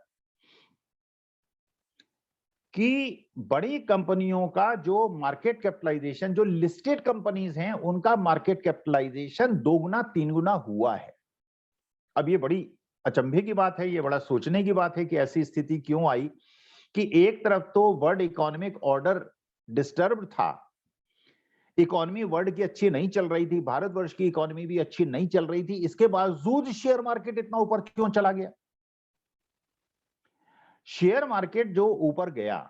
कि बड़ी कंपनियों का जो मार्केट कैपिटलाइजेशन, जो लिस्टेड कंपनीज हैं उनका मार्केट कैपिटलाइजेशन 2 गुना 3 गुना हुआ है। अब ये बड़ी अचंभे की बात है, ये बड़ा सोचने की बात है कि ऐसी स्थिति क्यों आई कि एक तरफ तो वर्ल्ड इकोनॉमिक ऑर्डर डिस्टर्ब था, इकोनॉमी वर्ल्ड की अच्छी नहीं चल रही थी, भारतवर्ष की इकोनॉमी भी अच्छी नहीं चल रही थी, इसके बावजूद शेयर मार्केट इतना ऊपर क्यों चला गया? शेयर मार्केट जो ऊपर गया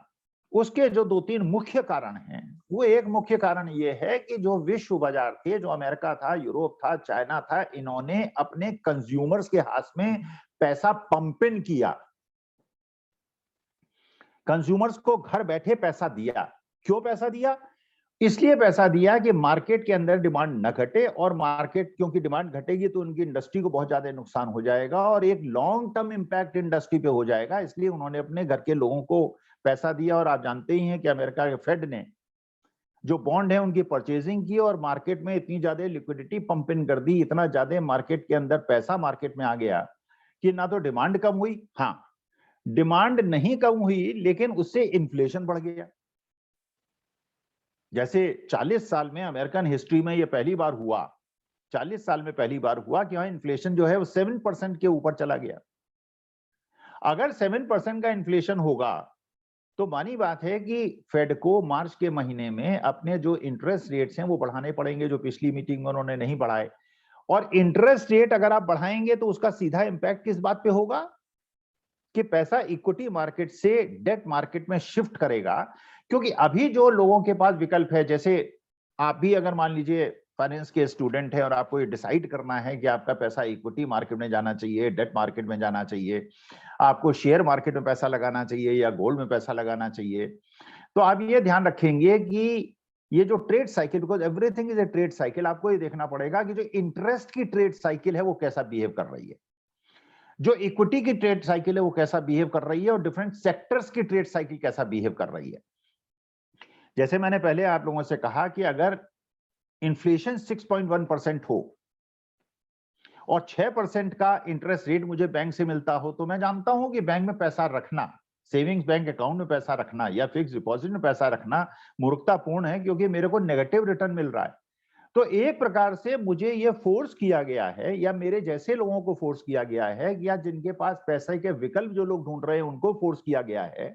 उसके जो 2-3 मुख्य कारण हैं, वो एक मुख्य कारण ये है कि जो विश्व बाजार थे, जो अमेरिका था, यूरोप था, चाइना था, इन्होंने अपने कंज्यूमर्स के हाथ में पैसा पंप इन किया, कंज्यूमर्स को घर बैठे पैसा दिया। क्यों पैसा दिया? इसलिए पैसा दिया कि मार्केट के अंदर डिमांड न घटे, और मार्केट क्योंकि डिमांड घटेगी तो उनकी इंडस्ट्री को बहुत ज्यादा नुकसान हो जाएगा और एक लॉन्ग टर्म इंपैक्ट इंडस्ट्री पे हो जाएगा, इसलिए उन्होंने अपने घर के लोगों को पैसा दिया। और आप जानते ही हैं कि अमेरिका के फेड ने जो बॉन्ड है उनकी परचेजिंग की और मार्केट में इतनी ज्यादा लिक्विडिटी पंप इन कर दी, इतना ज्यादा मार्केट के अंदर पैसा मार्केट में आ गया कि ना तो डिमांड कम हुई, हाँ डिमांड नहीं कम हुई लेकिन उससे इन्फ्लेशन बढ़ गया। जैसे 40 साल में अमेरिकन हिस्ट्री में ये पहली बार हुआ, 40 साल में पहली बार हुआ कि हाँ इन्फ्लेशन जो है वो 7% के ऊपर चला गया। अगर 7% का इन्फ्लेशन होगा तो मानी बात है कि फेड को मार्च के महीने में अपने जो इंटरेस्ट रेट्स हैं वो बढ़ाने पड़ेंगे, जो पिछली मीटिंग में उन्होंने नहीं बढ़ाए। और इंटरेस्ट रेट अगर आप बढ़ाएंगे तो उसका सीधा इंपैक्ट किस बात पे होगा कि पैसा इक्विटी मार्केट से डेट मार्केट में शिफ्ट करेगा, क्योंकि अभी जो लोगों के पास विकल्प है, जैसे आप भी अगर मान लीजिए फाइनेंस के स्टूडेंट है और आपको ये डिसाइड करना है कि आपका पैसा इक्विटी मार्केट में जाना चाहिए, डेट मार्केट में जाना चाहिए, आपको शेयर मार्केट में पैसा लगाना चाहिए या गोल्ड में पैसा लगाना चाहिए, तो आप ये ध्यान रखेंगे कि ये जो trade cycle, because everything is a trade cycle, आपको ये देखना पड़ेगा कि जो इंटरेस्ट की ट्रेड साइकिल है वो कैसा बिहेव कर रही है, जो इक्विटी की ट्रेड साइकिल है वो कैसा बिहेव कर रही है, और डिफरेंट सेक्टर्स की ट्रेड साइकिल कैसा बिहेव कर रही है। जैसे मैंने पहले आप लोगों से कहा कि अगर इन्फ्लेशन 6.1% हो और 6% का इंटरेस्ट रेट मुझे बैंक से मिलता हो, तो मैं जानता हूं कि बैंक में पैसा रखना, सेविंग्स बैंक अकाउंट में पैसा रखना या फिक्स डिपॉजिट में पैसा रखना मूर्खतापूर्ण है, क्योंकि मेरे को नेगेटिव रिटर्न मिल रहा है। तो एक प्रकार से मुझे ये फोर्स किया गया है, या मेरे जैसे लोगों को फोर्स किया गया है, या जिनके पास पैसे के विकल्प जो लोग ढूंढ रहे हैं उनको फोर्स किया गया है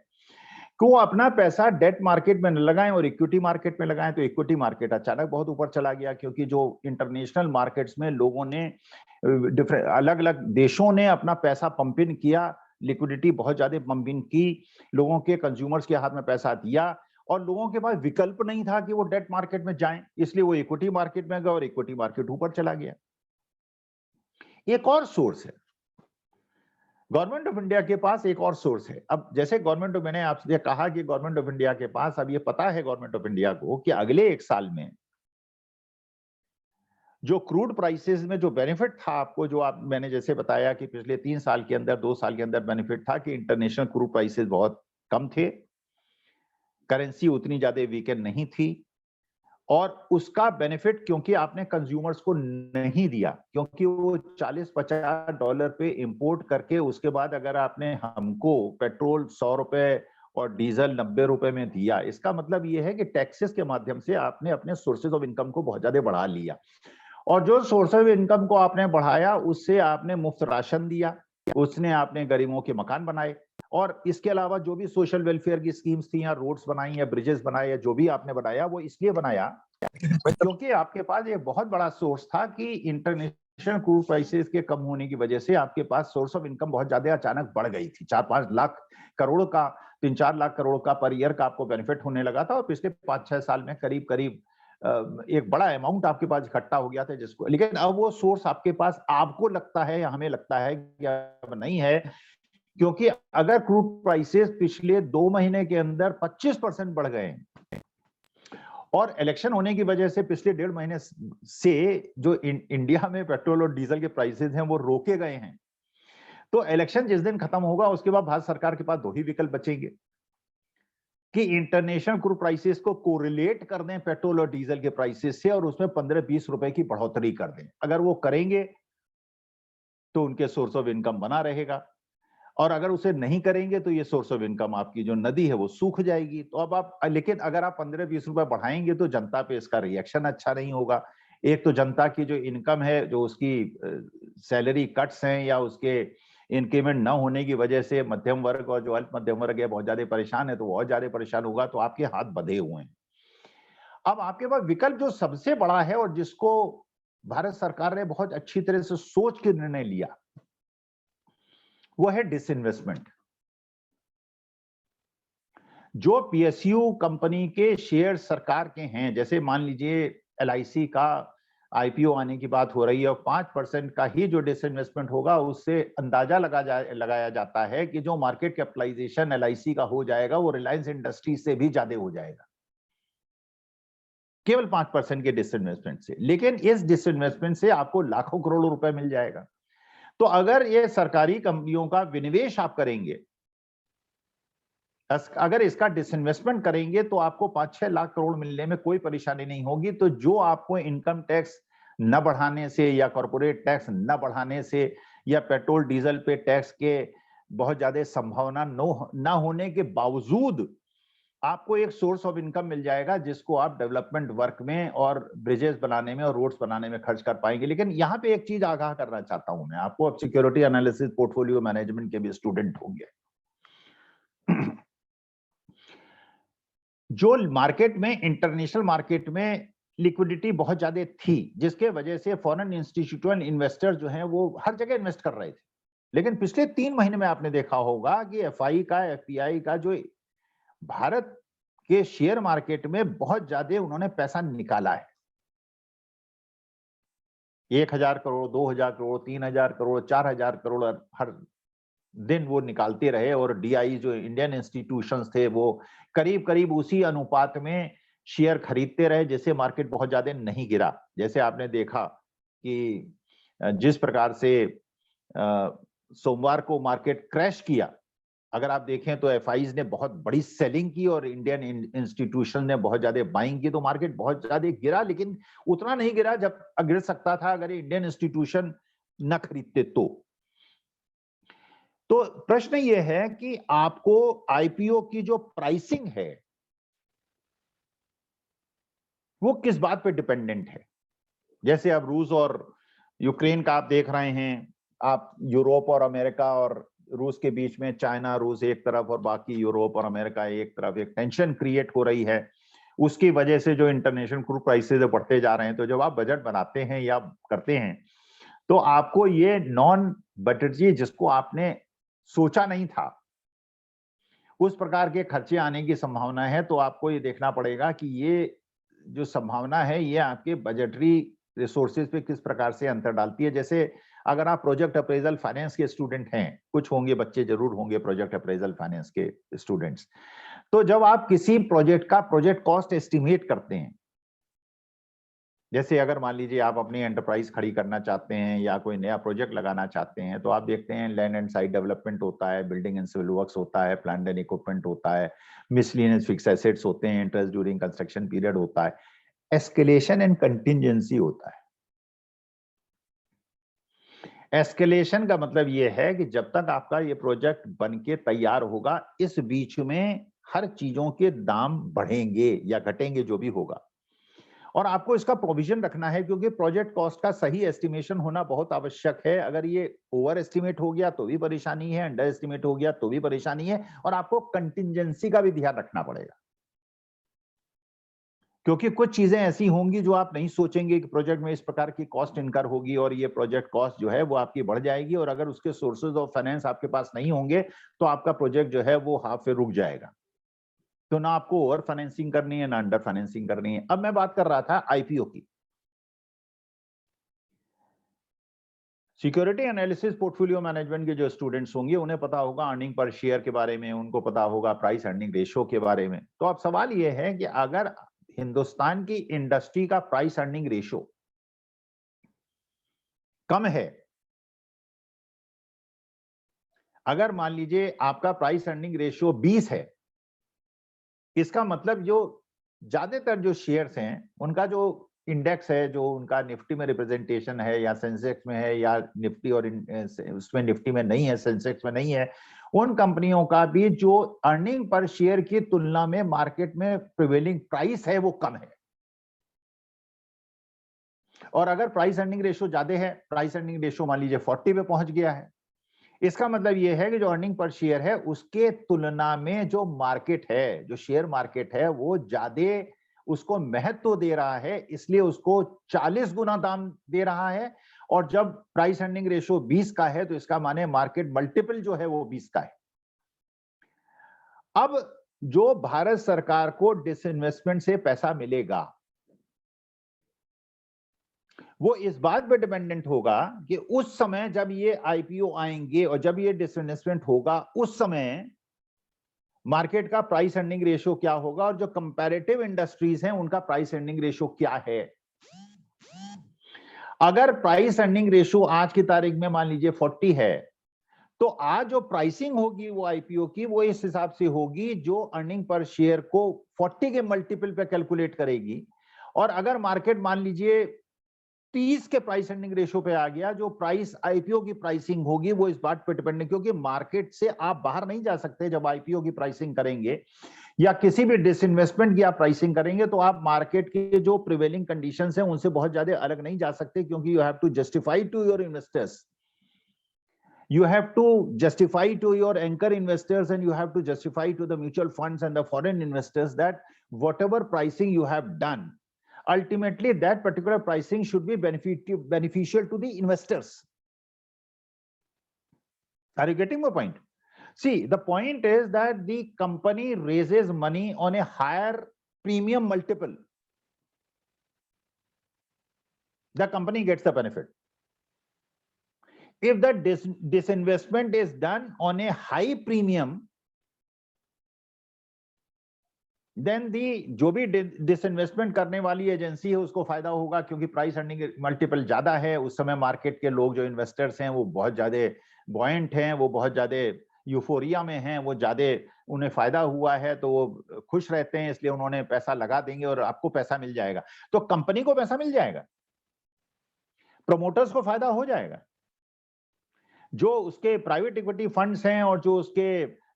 कि वो अपना पैसा डेट मार्केट में न लगाएं और इक्विटी मार्केट में लगाएं। तो इक्विटी मार्केट अचानक बहुत ऊपर चला गया, क्योंकि जो इंटरनेशनल मार्केट्स में लोगों ने डिफरेंट अलग अलग देशों ने अपना पैसा पंप इन किया, लिक्विडिटी बहुत ज्यादा पंप इन की, लोगों के कंज्यूमर्स के हाथ में पैसा दिया और लोगों के पास विकल्प नहीं था कि वो डेट मार्केट में जाएं, इसलिए वो इक्विटी मार्केट में गए और इक्विटी मार्केट ऊपर चला गया। एक और सोर्स है गवर्नमेंट ऑफ इंडिया के पास, एक और सोर्स है। अब जैसे गवर्नमेंट, मैंने आपसे कहा कि गवर्नमेंट ऑफ इंडिया के पास अब ये पता है गवर्नमेंट ऑफ इंडिया को कि अगले 1 साल में जो क्रूड प्राइसेस में जो बेनिफिट था आपको, जो आप मैंने जैसे बताया कि पिछले 3 साल के अंदर 2 साल के अंदर बेनिफिट था कि इंटरनेशनल क्रूड प्राइसेस बहुत कम थे, करेंसी उतनी ज्यादा वीकेंड नहीं थी, और उसका बेनिफिट क्योंकि आपने कंज्यूमर्स को नहीं दिया, क्योंकि वो $40-50 पे इंपोर्ट करके उसके बाद अगर आपने हमको पेट्रोल 100 रुपए और डीजल 90 रुपए में दिया, इसका मतलब ये है कि टैक्सेस के माध्यम से आपने अपने सोर्सेज ऑफ इनकम को बहुत ज्यादा बढ़ा लिया, और जो सोर्स ऑफ इनकम को आपने बढ़ाया उससे आपने मुफ्त राशन दिया, उसने आपने गरीबों के मकान बनाए, और इसके अलावा जो भी सोशल वेलफेयर की स्कीम्स थी, या रोड्स बनाई या ब्रिजेस बनाए या जो भी आपने बनाया, वो इसलिए बनाया क्योंकि आपके पास एक बहुत बड़ा सोर्स था कि इंटरनेशनल क्रूड प्राइसेस के कम होने की वजह से आपके पास सोर्स ऑफ इनकम बहुत ज्यादा अचानक बढ़ गई थी, 4-5 लाख करोड़ का 3-4 लाख करोड़ का पर ईयर का आपको बेनिफिट होने लगा था, और पिछले 5-6 साल में करीब करीब एक बड़ा अमाउंट आपके पास इकट्ठा हो गया था जिसको, लेकिन अब वो सोर्स आपके पास, आपको लगता है या हमें लगता है कि अब नहीं है, क्योंकि अगर क्रूड प्राइसेस पिछले 2 महीने के अंदर 25% बढ़ गए और इलेक्शन होने की वजह से पिछले 1.5 महीने से जो इंडिया में पेट्रोल और डीजल के प्राइसेस हैं वो रोके गए हैं, तो इलेक्शन जिस दिन खत्म होगा उसके बाद भारत सरकार के पास 2 ही विकल्प बचेंगे कि इंटरनेशनल क्रूड प्राइसेस को कोरिलेट कर दें पेट्रोल और डीजल के प्राइसेस से और उसमें 15-20 रुपए की बढ़ोतरी कर दें। अगर वो करेंगे तो उनके सोर्स ऑफ इनकम बना रहेगा, और अगर उसे नहीं करेंगे तो ये सोर्स ऑफ इनकम आपकी जो नदी है वो सूख जाएगी। तो अब आप, लेकिन अगर आप 15-20 रुपए बढ़ाएंगे तो जनता पे इसका रिएक्शन अच्छा नहीं होगा। एक तो जनता की जो इनकम है, जो उसकी सैलरी कट्स हैं या उसके इंक्रीमेंट न होने की वजह से मध्यम वर्ग और जो अल्प मध्यम वर्ग है बहुत ज्यादा परेशान है, तो बहुत ज्यादा परेशान होगा, तो आपके हाथ बंधे हुए हैं। अब आपके पास विकल्प जो सबसे बड़ा है और जिसको भारत सरकार ने बहुत अच्छी तरह से सोच के निर्णय लिया, वो है डिसइन्वेस्टमेंट। जो पीएसयू कंपनी के शेयर सरकार के हैं, जैसे मान लीजिए एलआईसी का आईपीओ आने की बात हो रही है और 5% का ही जो डिसइन्वेस्टमेंट होगा, उससे अंदाजा लगाया जाता है कि जो मार्केट कैपिटलाइजेशन एलआईसी का हो जाएगा वो रिलायंस इंडस्ट्रीज से भी ज्यादा हो जाएगा, केवल 5% के डिसइन्वेस्टमेंट से। लेकिन इस डिसइन्वेस्टमेंट से आपको लाखों करोड़ों रुपए मिल जाएगा। तो अगर ये सरकारी कंपनियों का विनिवेश आप करेंगे, अगर इसका डिसइन्वेस्टमेंट करेंगे तो आपको 5-6 लाख करोड़ मिलने में कोई परेशानी नहीं होगी। तो जो आपको इनकम टैक्स न बढ़ाने से या कॉर्पोरेट टैक्स न बढ़ाने से या पेट्रोल डीजल पे टैक्स के बहुत ज्यादा संभावना न होने के बावजूद आपको एक सोर्स ऑफ इनकम मिल जाएगा, जिसको आप डेवलपमेंट वर्क में और ब्रिजेस बनाने में और रोड्स बनाने में खर्च कर पाएंगे। लेकिन यहाँ पे एक चीज आगाह करना चाहता हूं मैं आपको, अब सिक्योरिटी एनालिसिस पोर्टफोलियो मैनेजमेंट के भी स्टूडेंट होंगे। जो मार्केट में, इंटरनेशनल मार्केट में लिक्विडिटी बहुत ज्यादा थी, जिसके वजह से फॉरेन इंस्टीट्यूशनल इन्वेस्टर जो हैं वो हर जगह इन्वेस्ट कर रहे थे। लेकिन पिछले 3 महीने में आपने देखा होगा कि एफआई का, एफपीआई का जो भारत के शेयर मार्केट में बहुत ज्यादा उन्होंने पैसा निकाला है। 1000 करोड़, 2000 करोड़, 3000 करोड़, 4000 करोड़ हर दिन वो निकालते रहे, और डीआई जो इंडियन इंस्टीट्यूशंस थे वो करीब करीब उसी अनुपात में शेयर खरीदते रहे, जिससे मार्केट बहुत ज्यादा नहीं गिरा। जैसे आपने देखा कि जिस प्रकार से सोमवार को मार्केट क्रैश किया, अगर आप देखें तो एफआईज ने बहुत बड़ी सेलिंग की और इंडियन इंस्टीट्यूशन ने बहुत ज्यादा बाइंग की, तो मार्केट बहुत ज्यादा गिरा, लेकिन उतना नहीं गिरा जब गिर सकता था अगर इंडियन इंस्टीट्यूशन न खरीदते। तो प्रश्न यह है कि आपको आईपीओ की जो प्राइसिंग है वो किस बात पे डिपेंडेंट है। जैसे अब रूस और यूक्रेन का आप देख रहे हैं, आप यूरोप और अमेरिका और रूस के बीच में, चाइना रूस एक तरफ और बाकी यूरोप और अमेरिका एक तरफ, एक टेंशन क्रिएट हो रही है। उसकी वजह से जो इंटरनेशनल क्रूड प्राइसेस बढ़ते जा रहे हैं। तो जब आप बजट बनाते हैं या करते हैं तो आपको ये नॉन बजटरी, जिसको आपने सोचा नहीं था, उस प्रकार के खर्चे आने की संभावना है, तो आपको ये देखना पड़ेगा कि ये जो संभावना है ये आपके बजटरी रिसोर्सेज पे किस प्रकार से अंतर डालती है। जैसे अगर आप प्रोजेक्ट अप्रेजल फाइनेंस के स्टूडेंट हैं, कुछ होंगे बच्चे जरूर होंगे प्रोजेक्ट अप्रेजल फाइनेंस के स्टूडेंट्स, तो जब आप किसी प्रोजेक्ट का प्रोजेक्ट कॉस्ट एस्टिमेट करते हैं, जैसे अगर मान लीजिए आप अपनी एंटरप्राइज खड़ी करना चाहते हैं या कोई नया प्रोजेक्ट लगाना चाहते हैं, तो आप देखते हैं लैंड एंड साइट डेवलपमेंट होता है, बिल्डिंग एंड सिविल वर्क्स होता है, प्लांट एंड इक्विपमेंट होता है, मिसलेनियस फिक्स एसेट्स होते हैं, इंटरेस्ट ड्यूरिंग कंस्ट्रक्शन पीरियड होता है, एस्केलेशन एंड कंटिंजेंसी होता है। एस्केलेशन का मतलब यह है कि जब तक आपका ये प्रोजेक्ट बन के तैयार होगा, इस बीच में हर चीजों के दाम बढ़ेंगे या घटेंगे, जो भी होगा, और आपको इसका प्रोविजन रखना है, क्योंकि प्रोजेक्ट कॉस्ट का सही एस्टिमेशन होना बहुत आवश्यक है। अगर ये ओवर एस्टिमेट हो गया तो भी परेशानी है, अंडर एस्टिमेट हो गया तो भी परेशानी है, और आपको कंटिंजेंसी का भी ध्यान रखना पड़ेगा। क्योंकि कुछ चीजें ऐसी होंगी जो आप नहीं सोचेंगे कि प्रोजेक्ट में इस प्रकार की कॉस्ट इनकर होगी और ये प्रोजेक्ट कॉस्ट जो है वो आपकी बढ़ जाएगी, और अगर उसके सोर्सेज ऑफ फाइनेंस आपके पास नहीं होंगे तो आपका प्रोजेक्ट जो है वो हाफ पे रुक जाएगा। तो ना आपको ओवर फाइनेंसिंग करनी है ना अंडर फाइनेंसिंग करनी है। अब मैं बात कर रहा था आईपीओ की। सिक्योरिटी एनालिसिस पोर्टफोलियो मैनेजमेंट के जो स्टूडेंट्स होंगे उन्हें पता होगा अर्निंग पर शेयर के बारे में, उनको पता होगा प्राइस अर्निंग रेशियो के बारे में। तो अब सवाल यह है कि अगर हिंदुस्तान की इंडस्ट्री का प्राइस अर्निंग रेशियो कम है, अगर मान लीजिए आपका प्राइस अर्निंग रेशियो 20 है, इसका मतलब जो ज्यादातर जो शेयर्स हैं उनका जो इंडेक्स है, जो उनका निफ्टी में रिप्रेजेंटेशन है या सेंसेक्स में है या निफ्टी और उसमें निफ्टी में नहीं है, सेंसेक्स में नहीं है, उन कंपनियों का भी जो अर्निंग पर शेयर की तुलना में मार्केट में प्रिवेलिंग प्राइस है वो कम है। और अगर प्राइस अर्निंग रेशियो ज्यादा है, प्राइस अर्निंग रेशियो मान लीजिए 40 पे पहुंच गया है, इसका मतलब यह है कि जो अर्निंग पर शेयर है उसके तुलना में जो मार्केट है, जो शेयर मार्केट है, वो ज्यादा उसको महत्व दे रहा है, इसलिए उसको 40 गुना दाम दे रहा है। और जब प्राइस अर्निंग रेशियो 20 का है तो इसका माने मार्केट मल्टीपल जो है वो 20 का है। अब जो भारत सरकार को डिसइन्वेस्टमेंट से पैसा मिलेगा वो इस बात पे डिपेंडेंट होगा कि उस समय जब ये आईपीओ आएंगे और जब ये डिसइन्वेस्टमेंट होगा उस समय मार्केट का प्राइस अर्निंग रेशियो क्या होगा और जो कंपैरेटिव इंडस्ट्रीज हैं उनका प्राइस अर्निंग रेशियो क्या है। अगर प्राइस अर्निंग रेशियो आज की तारीख में मान लीजिए 40 है, तो आज जो प्राइसिंग होगी वो आईपीओ की वो इस हिसाब से होगी जो अर्निंग पर शेयर को 40 के मल्टीपल पे कैलकुलेट करेगी। और अगर मार्केट मान लीजिए 30 के प्राइस अर्निंग रेशियो पे आ गया, जो प्राइस आईपीओ की प्राइसिंग होगी वो इस बात पे डिपेंड है, क्योंकि मार्केट से आप बाहर नहीं जा सकते। जब आईपीओ की प्राइसिंग करेंगे या किसी भी डिसइन्वेस्टमेंट की आप प्राइसिंग करेंगे तो आप मार्केट के जो प्रिवेलिंग कंडीशंस हैं उनसे बहुत ज्यादा अलग नहीं जा सकते, क्योंकि you have to justify to your investors, you have to justify to your anchor investors and you have to justify to the mutual funds and the foreign investors that whatever pricing you have done, ultimately that particular pricing should be beneficial to the investors. Are you getting my point? See, the point is that the company raises money on a higher premium multiple. The company gets the benefit. If the disinvestment is done on a high premium, then the जो भी disinvestment करने वाली agency है उसको फायदा होगा, क्योंकि price earning multiple ज्यादा है। उस समय मार्केट के लोग जो इन्वेस्टर्स हैं वो बहुत ज्यादा बॉयंट हैं, वो बहुत ज्यादा यूफोरिया में हैं, वो ज्यादा उन्हें फायदा हुआ है तो वो खुश रहते हैं, इसलिए उन्होंने पैसा लगा देंगे और आपको पैसा मिल जाएगा। तो कंपनी को पैसा मिल जाएगा, प्रमोटर्स को फायदा हो जाएगा, जो उसके प्राइवेट इक्विटी फंड्स हैं और जो उसके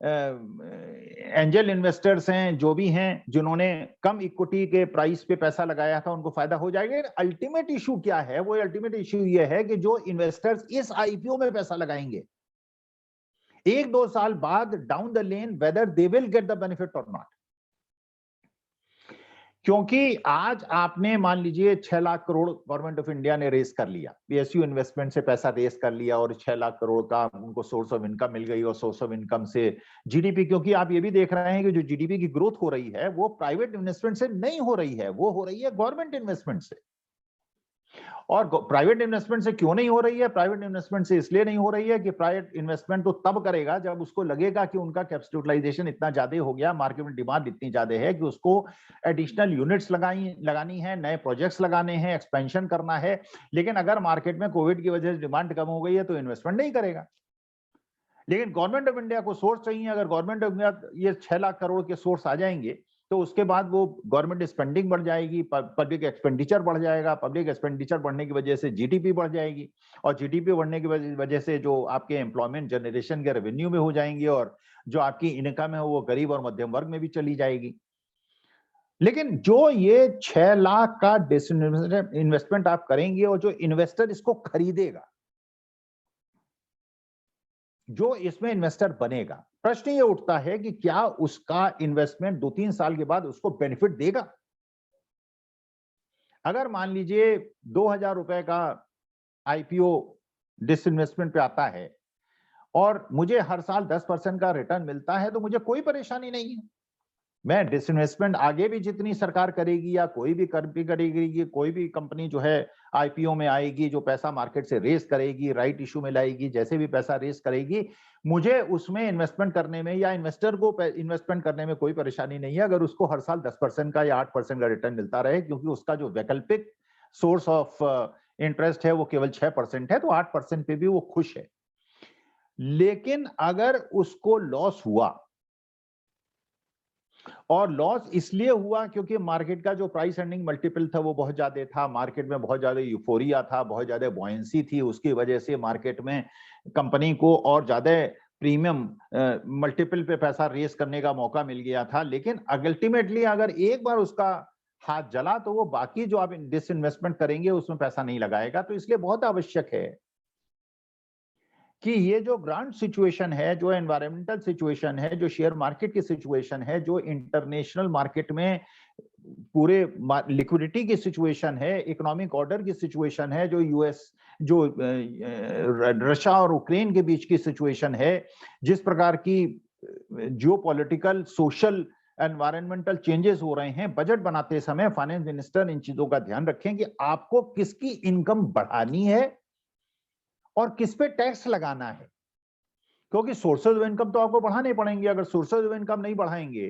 एंजल इन्वेस्टर्स हैं, जो भी हैं जिन्होंने कम इक्विटी के प्राइस पे पैसा लगाया था, उनको फायदा हो जाएगा। अल्टीमेट इशू क्या है? वो अल्टीमेट इशू ये है कि जो इन्वेस्टर्स इस आईपीओ में पैसा लगाएंगे 1-2 साल बाद down the lane whether they will get the benefit और नॉट। क्योंकि आज आपने मान लीजिए 6 lakh crore government of India ने रेस कर लिया, पीएसयू इन्वेस्टमेंट से पैसा रेस कर लिया और 6 लाख करोड़ का उनको सोर्स ऑफ इनकम मिल गई, और सोर्स ऑफ इनकम से जीडीपी, क्योंकि आप ये भी देख रहे हैं कि जो जीडीपी की ग्रोथ हो रही है वो प्राइवेट इन्वेस्टमेंट से नहीं हो रही है, वो हो रही है गवर्नमेंट इन्वेस्टमेंट से। और प्राइवेट इन्वेस्टमेंट से क्यों नहीं हो रही है? प्राइवेट इन्वेस्टमेंट से इसलिए नहीं हो रही है कि प्राइवेट इन्वेस्टमेंट तो तब करेगा जब उसको लगेगा कि उनका कैपिटलाइजेशन इतना ज्यादा हो गया, मार्केट में डिमांड इतनी ज्यादा है कि उसको एडिशनल यूनिट्स लगानी है, नए प्रोजेक्ट्स लगाने हैं, एक्सपेंशन करना है। लेकिन अगर मार्केट में कोविड की वजह से डिमांड कम हो गई है तो इन्वेस्टमेंट नहीं करेगा। लेकिन गवर्नमेंट ऑफ इंडिया को सोर्स चाहिए, अगर गवर्नमेंट ऑफ इंडिया ये 6 लाख करोड़ के सोर्स आ जाएंगे तो उसके बाद वो गवर्नमेंट स्पेंडिंग बढ़ जाएगी, पब्लिक एक्सपेंडिचर बढ़ जाएगा, पब्लिक एक्सपेंडिचर बढ़ने की वजह से जीडीपी बढ़ जाएगी, और जीडीपी बढ़ने की वजह से जो आपके एम्प्लॉयमेंट जनरेशन के रेवेन्यू में हो जाएंगी, और जो आपकी इनकम है वो गरीब और मध्यम वर्ग में भी चली जाएगी। लेकिन जो ये 6 लाख का इन्वेस्टमेंट आप करेंगे और जो इन्वेस्टर इसको खरीदेगा, जो इसमें इन्वेस्टर बनेगा, प्रश्न ये उठता है कि क्या उसका इन्वेस्टमेंट 2-3 साल के बाद उसको बेनिफिट देगा? अगर मान लीजिए 2000 रुपए का आईपीओ डिसइन्वेस्टमेंट पे आता है और मुझे हर साल 10% का रिटर्न मिलता है, तो मुझे कोई परेशानी नहीं है। मैं डिसइन्वेस्टमेंट आगे भी जितनी सरकार करेगी या कोई भी करेगी, कोई भी कंपनी जो है आईपीओ में आएगी, जो पैसा मार्केट से रेस करेगी, राइट इशू में लाएगी, जैसे भी पैसा रेस करेगी, मुझे उसमें इन्वेस्टमेंट करने में या इन्वेस्टर को इन्वेस्टमेंट करने में कोई परेशानी नहीं है, अगर उसको हर साल 10% का या 8% का रिटर्न मिलता रहे, क्योंकि उसका जो वैकल्पिक सोर्स ऑफ इंटरेस्ट है वो केवल 6% है, तो 8% पे भी वो खुश है। लेकिन अगर उसको लॉस हुआ, और लॉस इसलिए हुआ क्योंकि मार्केट का जो प्राइस अर्निंग मल्टीपल था वो बहुत ज्यादा था, मार्केट में बहुत ज्यादा यूफोरिया था, बहुत ज्यादा बॉयंसी थी, उसकी वजह से मार्केट में कंपनी को और ज्यादा प्रीमियम मल्टीपल पे पैसा रेस करने का मौका मिल गया था। लेकिन अल्टीमेटली अगर एक बार उसका हाथ जला तो वो बाकी जो आप डिसइन्वेस्टमेंट करेंगे उसमें पैसा नहीं लगाएगा। तो इसलिए बहुत आवश्यक है कि ये जो ग्रांट सिचुएशन है, जो एनवायरमेंटल सिचुएशन है, जो शेयर मार्केट की सिचुएशन है, जो इंटरनेशनल मार्केट में पूरे लिक्विडिटी की सिचुएशन है, इकोनॉमिक ऑर्डर की सिचुएशन है, जो यूएस जो रशिया और यूक्रेन के बीच की सिचुएशन है, जिस प्रकार की जियोपॉलिटिकल, सोशल, एनवायरमेंटल चेंजेस हो रहे हैं, बजट बनाते समय फाइनेंस मिनिस्टर इन चीजों का ध्यान रखें कि आपको किसकी इनकम बढ़ानी है और किस पे टैक्स लगाना है, क्योंकि सोर्सेज ऑफ इनकम तो आपको बढ़ाने पड़ेंगे। अगर सोर्सेज ऑफ इनकम नहीं बढ़ाएंगे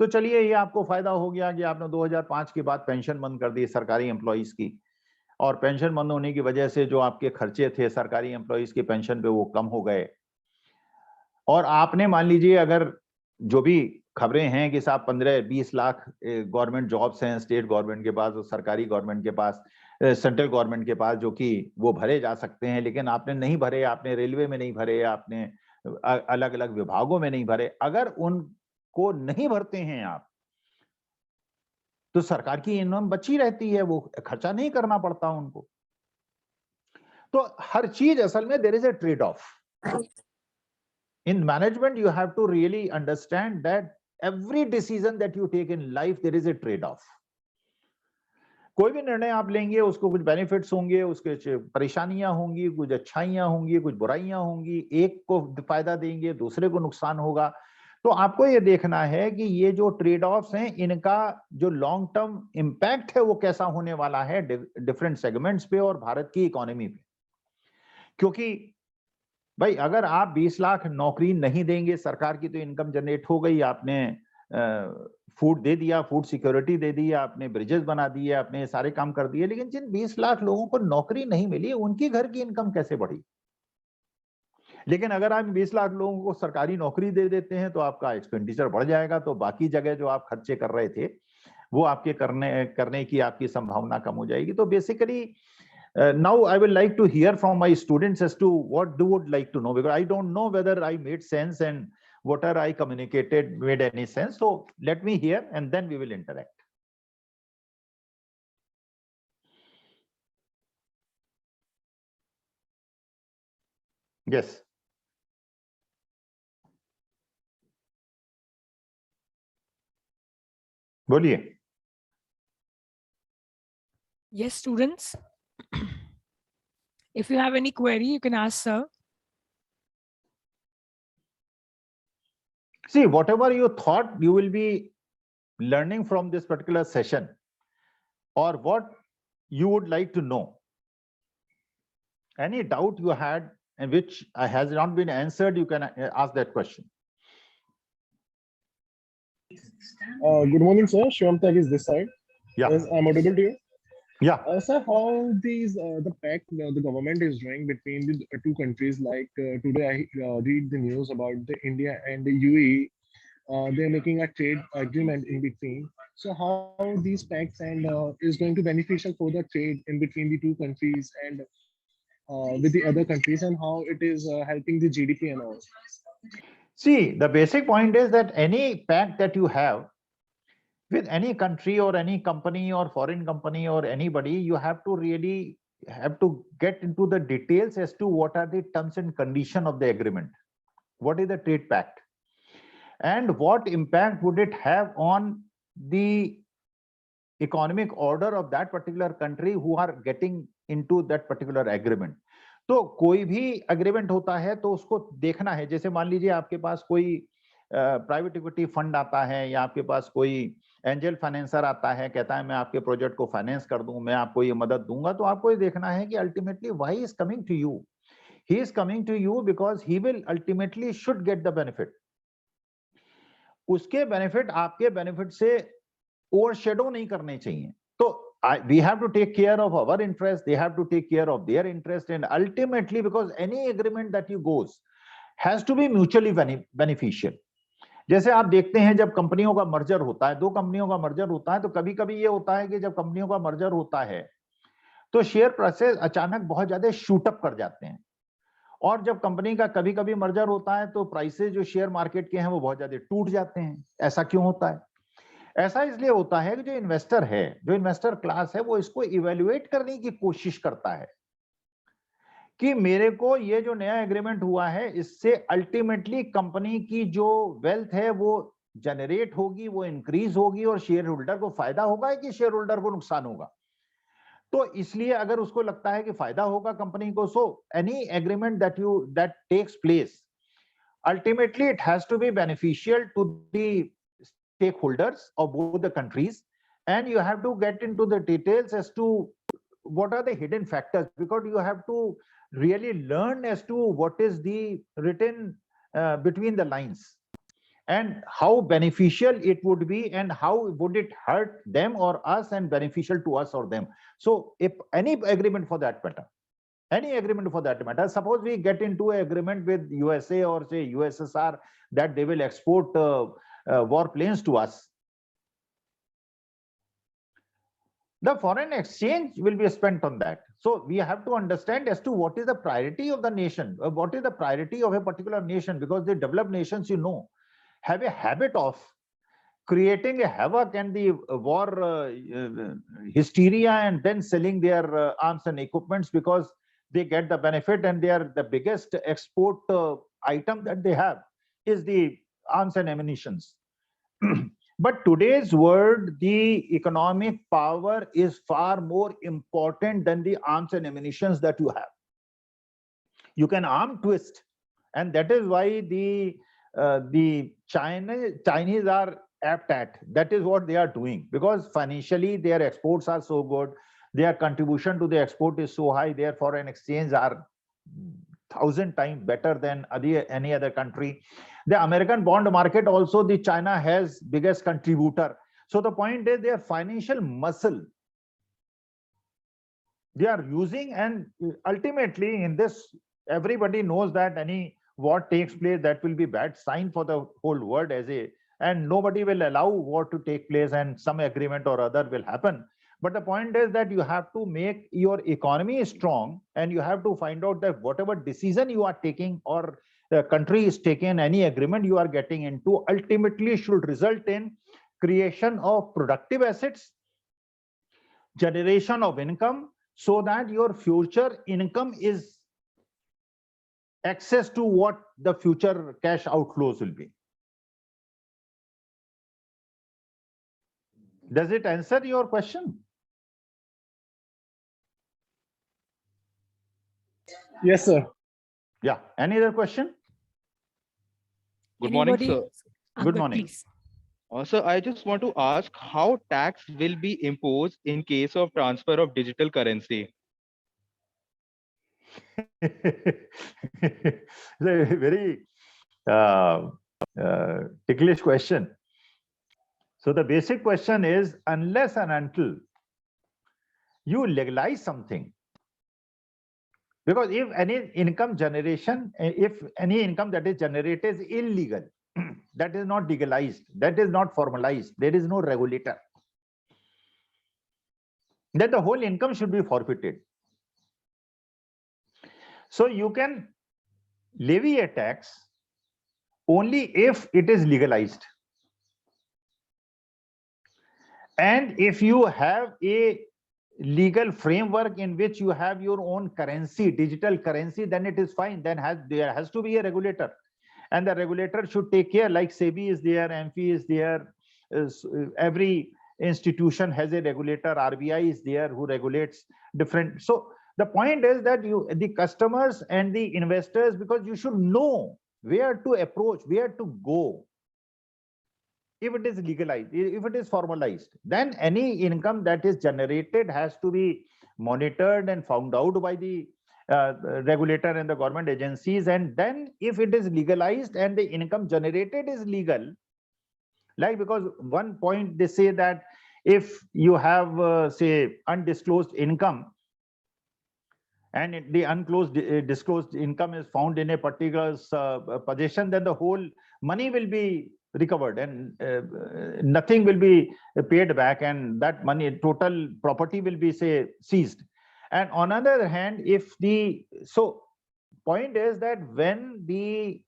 तो चलिए ये आपको फायदा हो गया कि आपने 2005 के बाद पेंशन बंद कर दी सरकारी एम्प्लॉइज की, और पेंशन बंद होने की वजह से जो आपके खर्चे थे सरकारी एम्प्लॉइज की पेंशन पे वो कम हो गए। और आपने मान लीजिए अगर जो भी खबरें हैं कि साहब 15-20 लाख गवर्नमेंट जॉब्स हैं स्टेट गवर्नमेंट के पास और सरकारी गवर्नमेंट के पास, सेंट्रल गवर्नमेंट के पास, जो कि वो भरे जा सकते हैं, लेकिन आपने नहीं भरे, आपने रेलवे में नहीं भरे, आपने अलग अलग विभागों में नहीं भरे। अगर उनको नहीं भरते हैं आप तो सरकार की इनकम बची रहती है, वो खर्चा नहीं करना पड़ता उनको। तो हर चीज असल में there is a trade off. In management, you have to really understand that every decision that you take in life, there is a trade-off. कोई भी निर्णय आप लेंगे उसको कुछ बेनिफिट्स होंगे, उसके परेशानियां होंगी, कुछ अच्छाइयां होंगी, कुछ बुराइयां होंगी, एक को फायदा देंगे, दूसरे को नुकसान होगा। तो आपको ये देखना है कि ये जो ट्रेड ऑफ्स हैं इनका जो लॉन्ग टर्म इंपैक्ट है वो कैसा होने वाला है डिफरेंट सेगमेंट्स पे और भारत की इकोनॉमी पे। क्योंकि भाई अगर आप 20 लाख नौकरी नहीं देंगे, सरकार की तो इनकम जनरेट हो गई, आपने फूड दे दिया, फूड सिक्योरिटी दे दी, आपने ब्रिजेस बना दिए, आपने सारे काम कर दिए, लेकिन जिन 20 लाख लोगों को नौकरी नहीं मिली उनकी घर की इनकम कैसे बढ़ी? लेकिन अगर आप 20 लाख लोगों को सरकारी नौकरी दे देते हैं तो आपका एक्सपेंडिचर बढ़ जाएगा, तो बाकी जगह जो आप खर्चे कर रहे थे वो आपके करने की आपकी संभावना कम हो जाएगी। तो basically now I will like to hear from my students as to what they would like to know, because I don't know whether I made sense and whatever I communicated made any sense. So let me hear and then we will interact. Yes. बोलिए। Yes, students. If you have any query, you can ask sir. See, whatever you thought you will be learning from this particular session, or what you would like to know, any doubt you had and which has not been answered, you can ask that question. Good morning, sir. Shivam Tag is this side. Yeah. Yes, I'm audible to you. Yeah. Sir, how these the pact the government is doing between the two countries? Like today, I read the news about the India and the UAE. They're making a trade agreement in between. So how these pacts and is going to beneficial for the trade in between the two countries and with the other countries, and how it is helping the GDP and all? See, the basic point is that any pact that you have with any country or any company or foreign company or anybody, you have to really get into the details as to what are the terms and conditions of the agreement. What is the trade pact? And what impact would it have on the economic order of that particular country who are getting into that particular agreement. तो कोई भी agreement होता है तो उसको देखना है, जैसे मान लीजिए आपके पास कोई प्राइवेट इक्विटी फंड आता है या आपके पास कोई एंजल फाइनेंसर आता है, कहता है मैं आपके प्रोजेक्ट को फाइनेंस कर दूं, मैं आपको ये मदद दूंगा, तो आपको ये देखना है कि ultimately why is coming to you. He is coming to you because he will ultimately should get the benefit. उसके बेनिफिट आपके बेनिफिट से ओवरशैडो नहीं करने चाहिए. तो we have to take care of our interest, they have to take care of their interest, and ultimately because any agreement that you goes has to be mutually beneficial. जैसे आप देखते हैं जब कंपनियों का मर्जर होता है, दो कंपनियों का मर्जर होता है, तो कभी कभी ये होता है कि जब कंपनियों का मर्जर होता है तो शेयर प्राइसेस अचानक बहुत ज्यादा शूट अप कर जाते हैं, और जब कंपनी का कभी कभी मर्जर होता है तो प्राइसेस जो शेयर मार्केट के हैं वो बहुत ज्यादा टूट जाते हैं. ऐसा क्यों होता है? ऐसा इसलिए होता है कि जो इन्वेस्टर है, जो इन्वेस्टर क्लास है, वो इसको इवेल्युएट करने की कोशिश करता है कि मेरे को ये जो नया एग्रीमेंट हुआ है इससे अल्टीमेटली कंपनी की जो वेल्थ है वो जनरेट होगी, वो इंक्रीज होगी, और शेयर होल्डर को फायदा होगा कि शेयर होल्डर को नुकसान होगा. तो इसलिए अगर उसको लगता है कि फायदा होगा कंपनी को, so any agreement that takes place ultimately it has to be beneficial to the stakeholders of both the countries, and you have to get into the details as to what are the hidden factors, because you have to really learn as to what is the written between the lines and how beneficial it would be and how would it hurt them or us and beneficial to us or them. So if any agreement for that matter, suppose we get into an agreement with USA or say USSR that they will export warplanes to us, the foreign exchange will be spent on that. So we have to understand as to what is the priority of the nation, what is the priority of a particular nation, because the developed nations, you know, have a habit of creating a havoc and the war hysteria and then selling their arms and equipments because they get the benefit, and they are the biggest export item that they have is the arms and ammunitions. But today's world, the economic power is far more important than the arms and ammunitions that you have. You can arm twist, and that is why the Chinese are apt at. That is what they are doing, because financially their exports are so good, their contribution to the export is so high, their foreign exchange are 1,000 times better than any other country. The American bond market also, the China has biggest contributor. So the point is their financial muscle they are using, and ultimately in this, everybody knows that any war takes place, that will be bad sign for the whole world and nobody will allow war to take place, and some agreement or other will happen. But the point is that you have to make your economy strong, and you have to find out that whatever decision you are taking or the country is taking, any agreement you are getting into, ultimately should result in creation of productive assets, generation of income, so that your future income is access to what the future cash outflows will be. Does it answer your question? Yes, sir. Yeah. Any other question? Good morning, Anybody? sir. Good morning. Please. Sir, I just want to ask how tax will be imposed in case of transfer of digital currency. It's a very ticklish question. So the basic question is, unless and until you legalize something, because if any income generation, if any income that is generated is illegal, that is not legalized, that is not formalized, there is no regulator, then the whole income should be forfeited. So you can levy a tax only if it is legalized. And if you have a legal framework in which you have your own currency, digital currency, then it is fine. Then there has to be a regulator. And the regulator should take care, like SEBI is there, AMFI is there, every institution has a regulator. RBI is there who regulates different. So the point is that the customers and the investors, because you should know where to approach, where to go. If it is legalized, if it is formalized, then any income that is generated has to be monitored and found out by the regulator and the government agencies. And then if it is legalized and the income generated is legal, like, because one point they say that if you have say undisclosed income, and the disclosed income is found in a particular possession, then the whole money will be recovered and nothing will be paid back, and that money, total property, will be, say, seized. And on other hand, if the point is that when the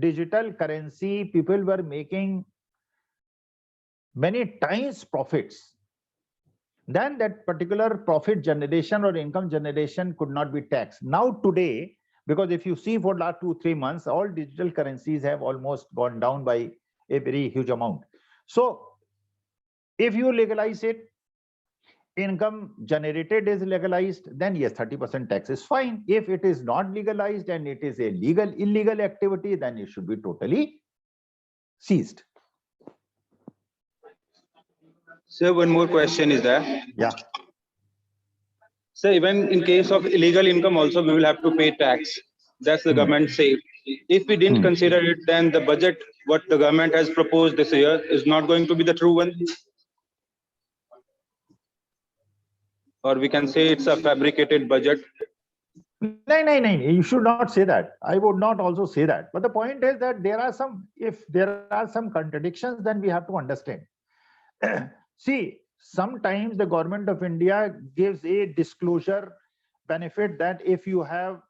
digital currency, people were making many times profits, then that particular profit generation or income generation could not be taxed. Now today, because if you see for the last 2-3 months, all digital currencies have almost gone down by a very huge amount. So if you legalize it, income generated is legalized, then yes, 30% tax is fine. If it is not legalized and it is a illegal activity, then it should be totally seized. So one more question is there. Yeah. So even in case of illegal income also, we will have to pay tax. That's the government say. If we didn't consider it, then the budget, what the government has proposed this year, is not going to be the true one. Or we can say it's a fabricated budget. No, you should not say that. I would not also say that. But the point is that if there are some contradictions, then we have to understand. See, sometimes the government of India gives a disclosure benefit that if you have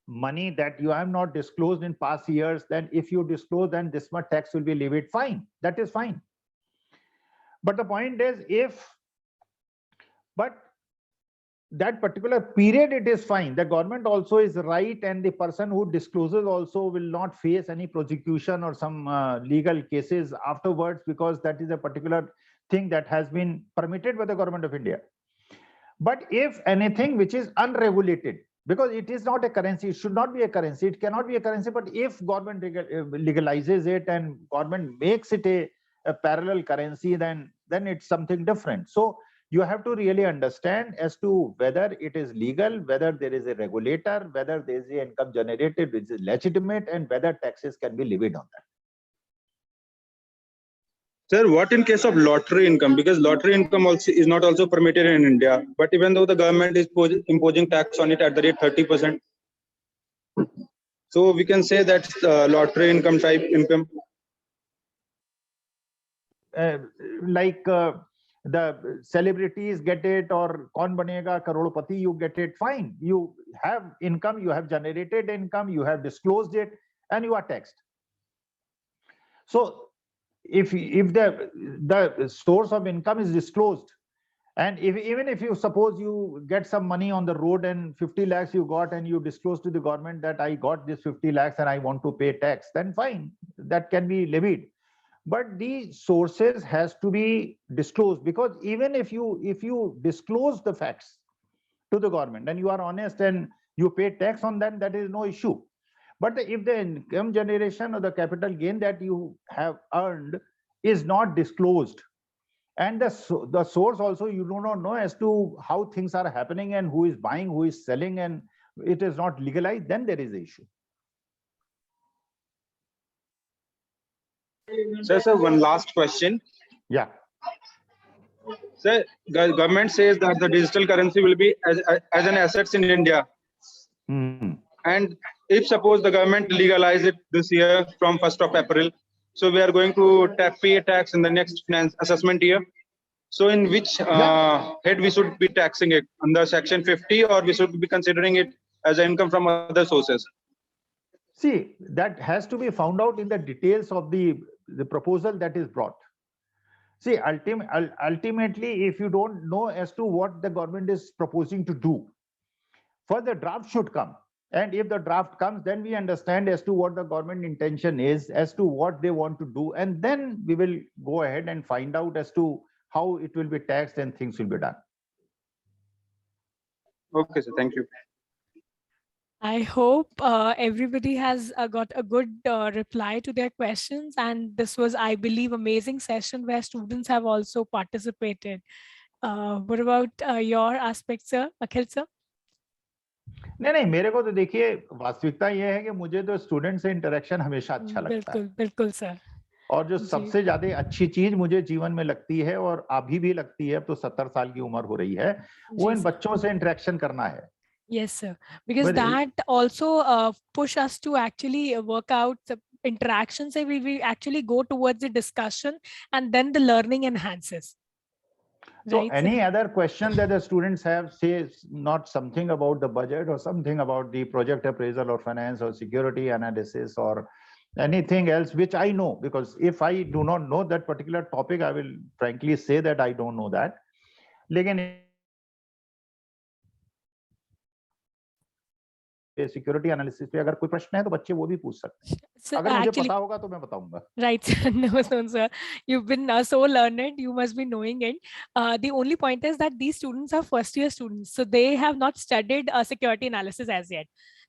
money that you have not disclosed in past years, then if you disclose, then this much tax will be levied. Fine, that is fine. But the point is, but that particular period, it is fine. The government also is right, and the person who discloses also will not face any prosecution or some legal cases afterwards, because that is a particular thing that has been permitted by the government of India. But if anything which is unregulated, because it is not a currency, it should not be a currency, it cannot be a currency, but if government legalizes it and government makes it a parallel currency, then it's something different. So you have to really understand as to whether it is legal, whether there is a regulator, whether there is an income generated which is legitimate, and whether taxes can be levied on that. Sir, what in case of lottery income? Because lottery income also is not also permitted in India, but even though the government is imposing tax on it at the rate 30%, so we can say that's lottery income type income. The celebrities get it, or Kaun Banega Crorepati, you get it, fine. You have income, you have generated income, you have disclosed it, and you are taxed. So if the source of income is disclosed, and even if you suppose you get some money on the road and 50 lakhs you got, and you disclose to the government that I got this 50 lakhs and I want to pay tax, then fine, that can be levied. But the sources has to be disclosed, because even if you disclose the facts to the government and you are honest and you pay tax on that, that is no issue. But if the income generation or the capital gain that you have earned is not disclosed, and the source also you do not know as to how things are happening and who is buying, who is selling, and it is not legalized, then there is an issue. Sir, one last question. Yeah. Sir, the government says that the digital currency will be as an asset in India. And if suppose the government legalize it this year from 1st of April, so we are going to pay a tax in the next finance assessment year. So in which head we should be taxing it, under section 50, or we should be considering it as an income from other sources? See, that has to be found out in the details of the proposal that is brought. See, ultimately, if you don't know as to what the government is proposing to do, first the draft should come. And if the draft comes, then we understand as to what the government intention is, as to what they want to do. And then we will go ahead and find out as to how it will be taxed and things will be done. Okay, sir. Thank you. I hope everybody has got a good reply to their questions. And this was, I believe, amazing session where students have also participated. What about your aspect, sir? Akhil, sir? नहीं, मेरे को तो देखिए वास्तविकता ये है कि मुझे तो स्टूडेंट से इंटरेक्शन हमेशा अच्छा लगता है। बिल्कुल, बिल्कुल सर। और जो जी। सबसे ज्यादा अच्छी चीज मुझे जीवन में लगती है और अभी भी लगती है, अब तो 70 साल की उम्र हो रही है, वो जी इन सर। बच्चों से इंटरेक्शन करना है। Yes, sir. Because But that also push us to actually work out the interactions. So we actually go towards the discussion and then the learning enhances. So Right, any sir? other question that the students have, say not something about the budget or something about the project appraisal or finance or security analysis or anything else, which I know, because if I do not know that particular topic, I will frankly say that I don't know that. लेकिन security analysis पे अगर कोई प्रश्न है तो बच्चे वो भी पूछ सकते हैं। So अगर मुझे actually, पता होगा तो मैं बताऊंगा। right, sir. No, sir. You've been so learned. You must be knowing it. The only point is that these students are first-year students, so they have not studied security analysis as yet.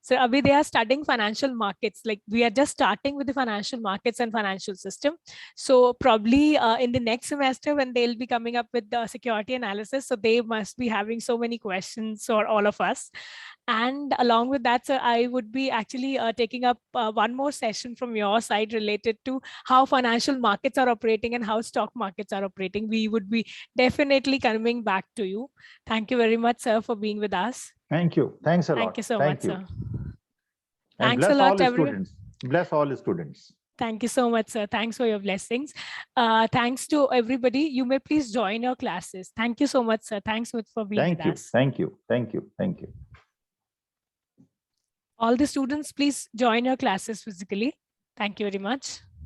So abhi they are studying financial markets. Like we are just starting with the financial markets and financial system. So probably in the next semester when they'll be coming up with the security analysis, so they must be having so many questions for all of us. And along with that, sir, I would be actually taking up one more session from your side related to how financial markets are operating and how stock markets are operating. We would be definitely coming back to you. Thank you very much, sir, for being with us. Thank you. Thanks a lot. Thank you so Thank much, you. sir. And Thanks a bless lot, all the everyone. students. Bless all the students. Thank you so much, sir. Thanks for your blessings. Thanks to everybody. You may please join your classes. Thank you so much, sir. Thanks for being Thank with you. us. Thank you. Thank you. Thank you. All the students, please join your classes physically. Thank you very much.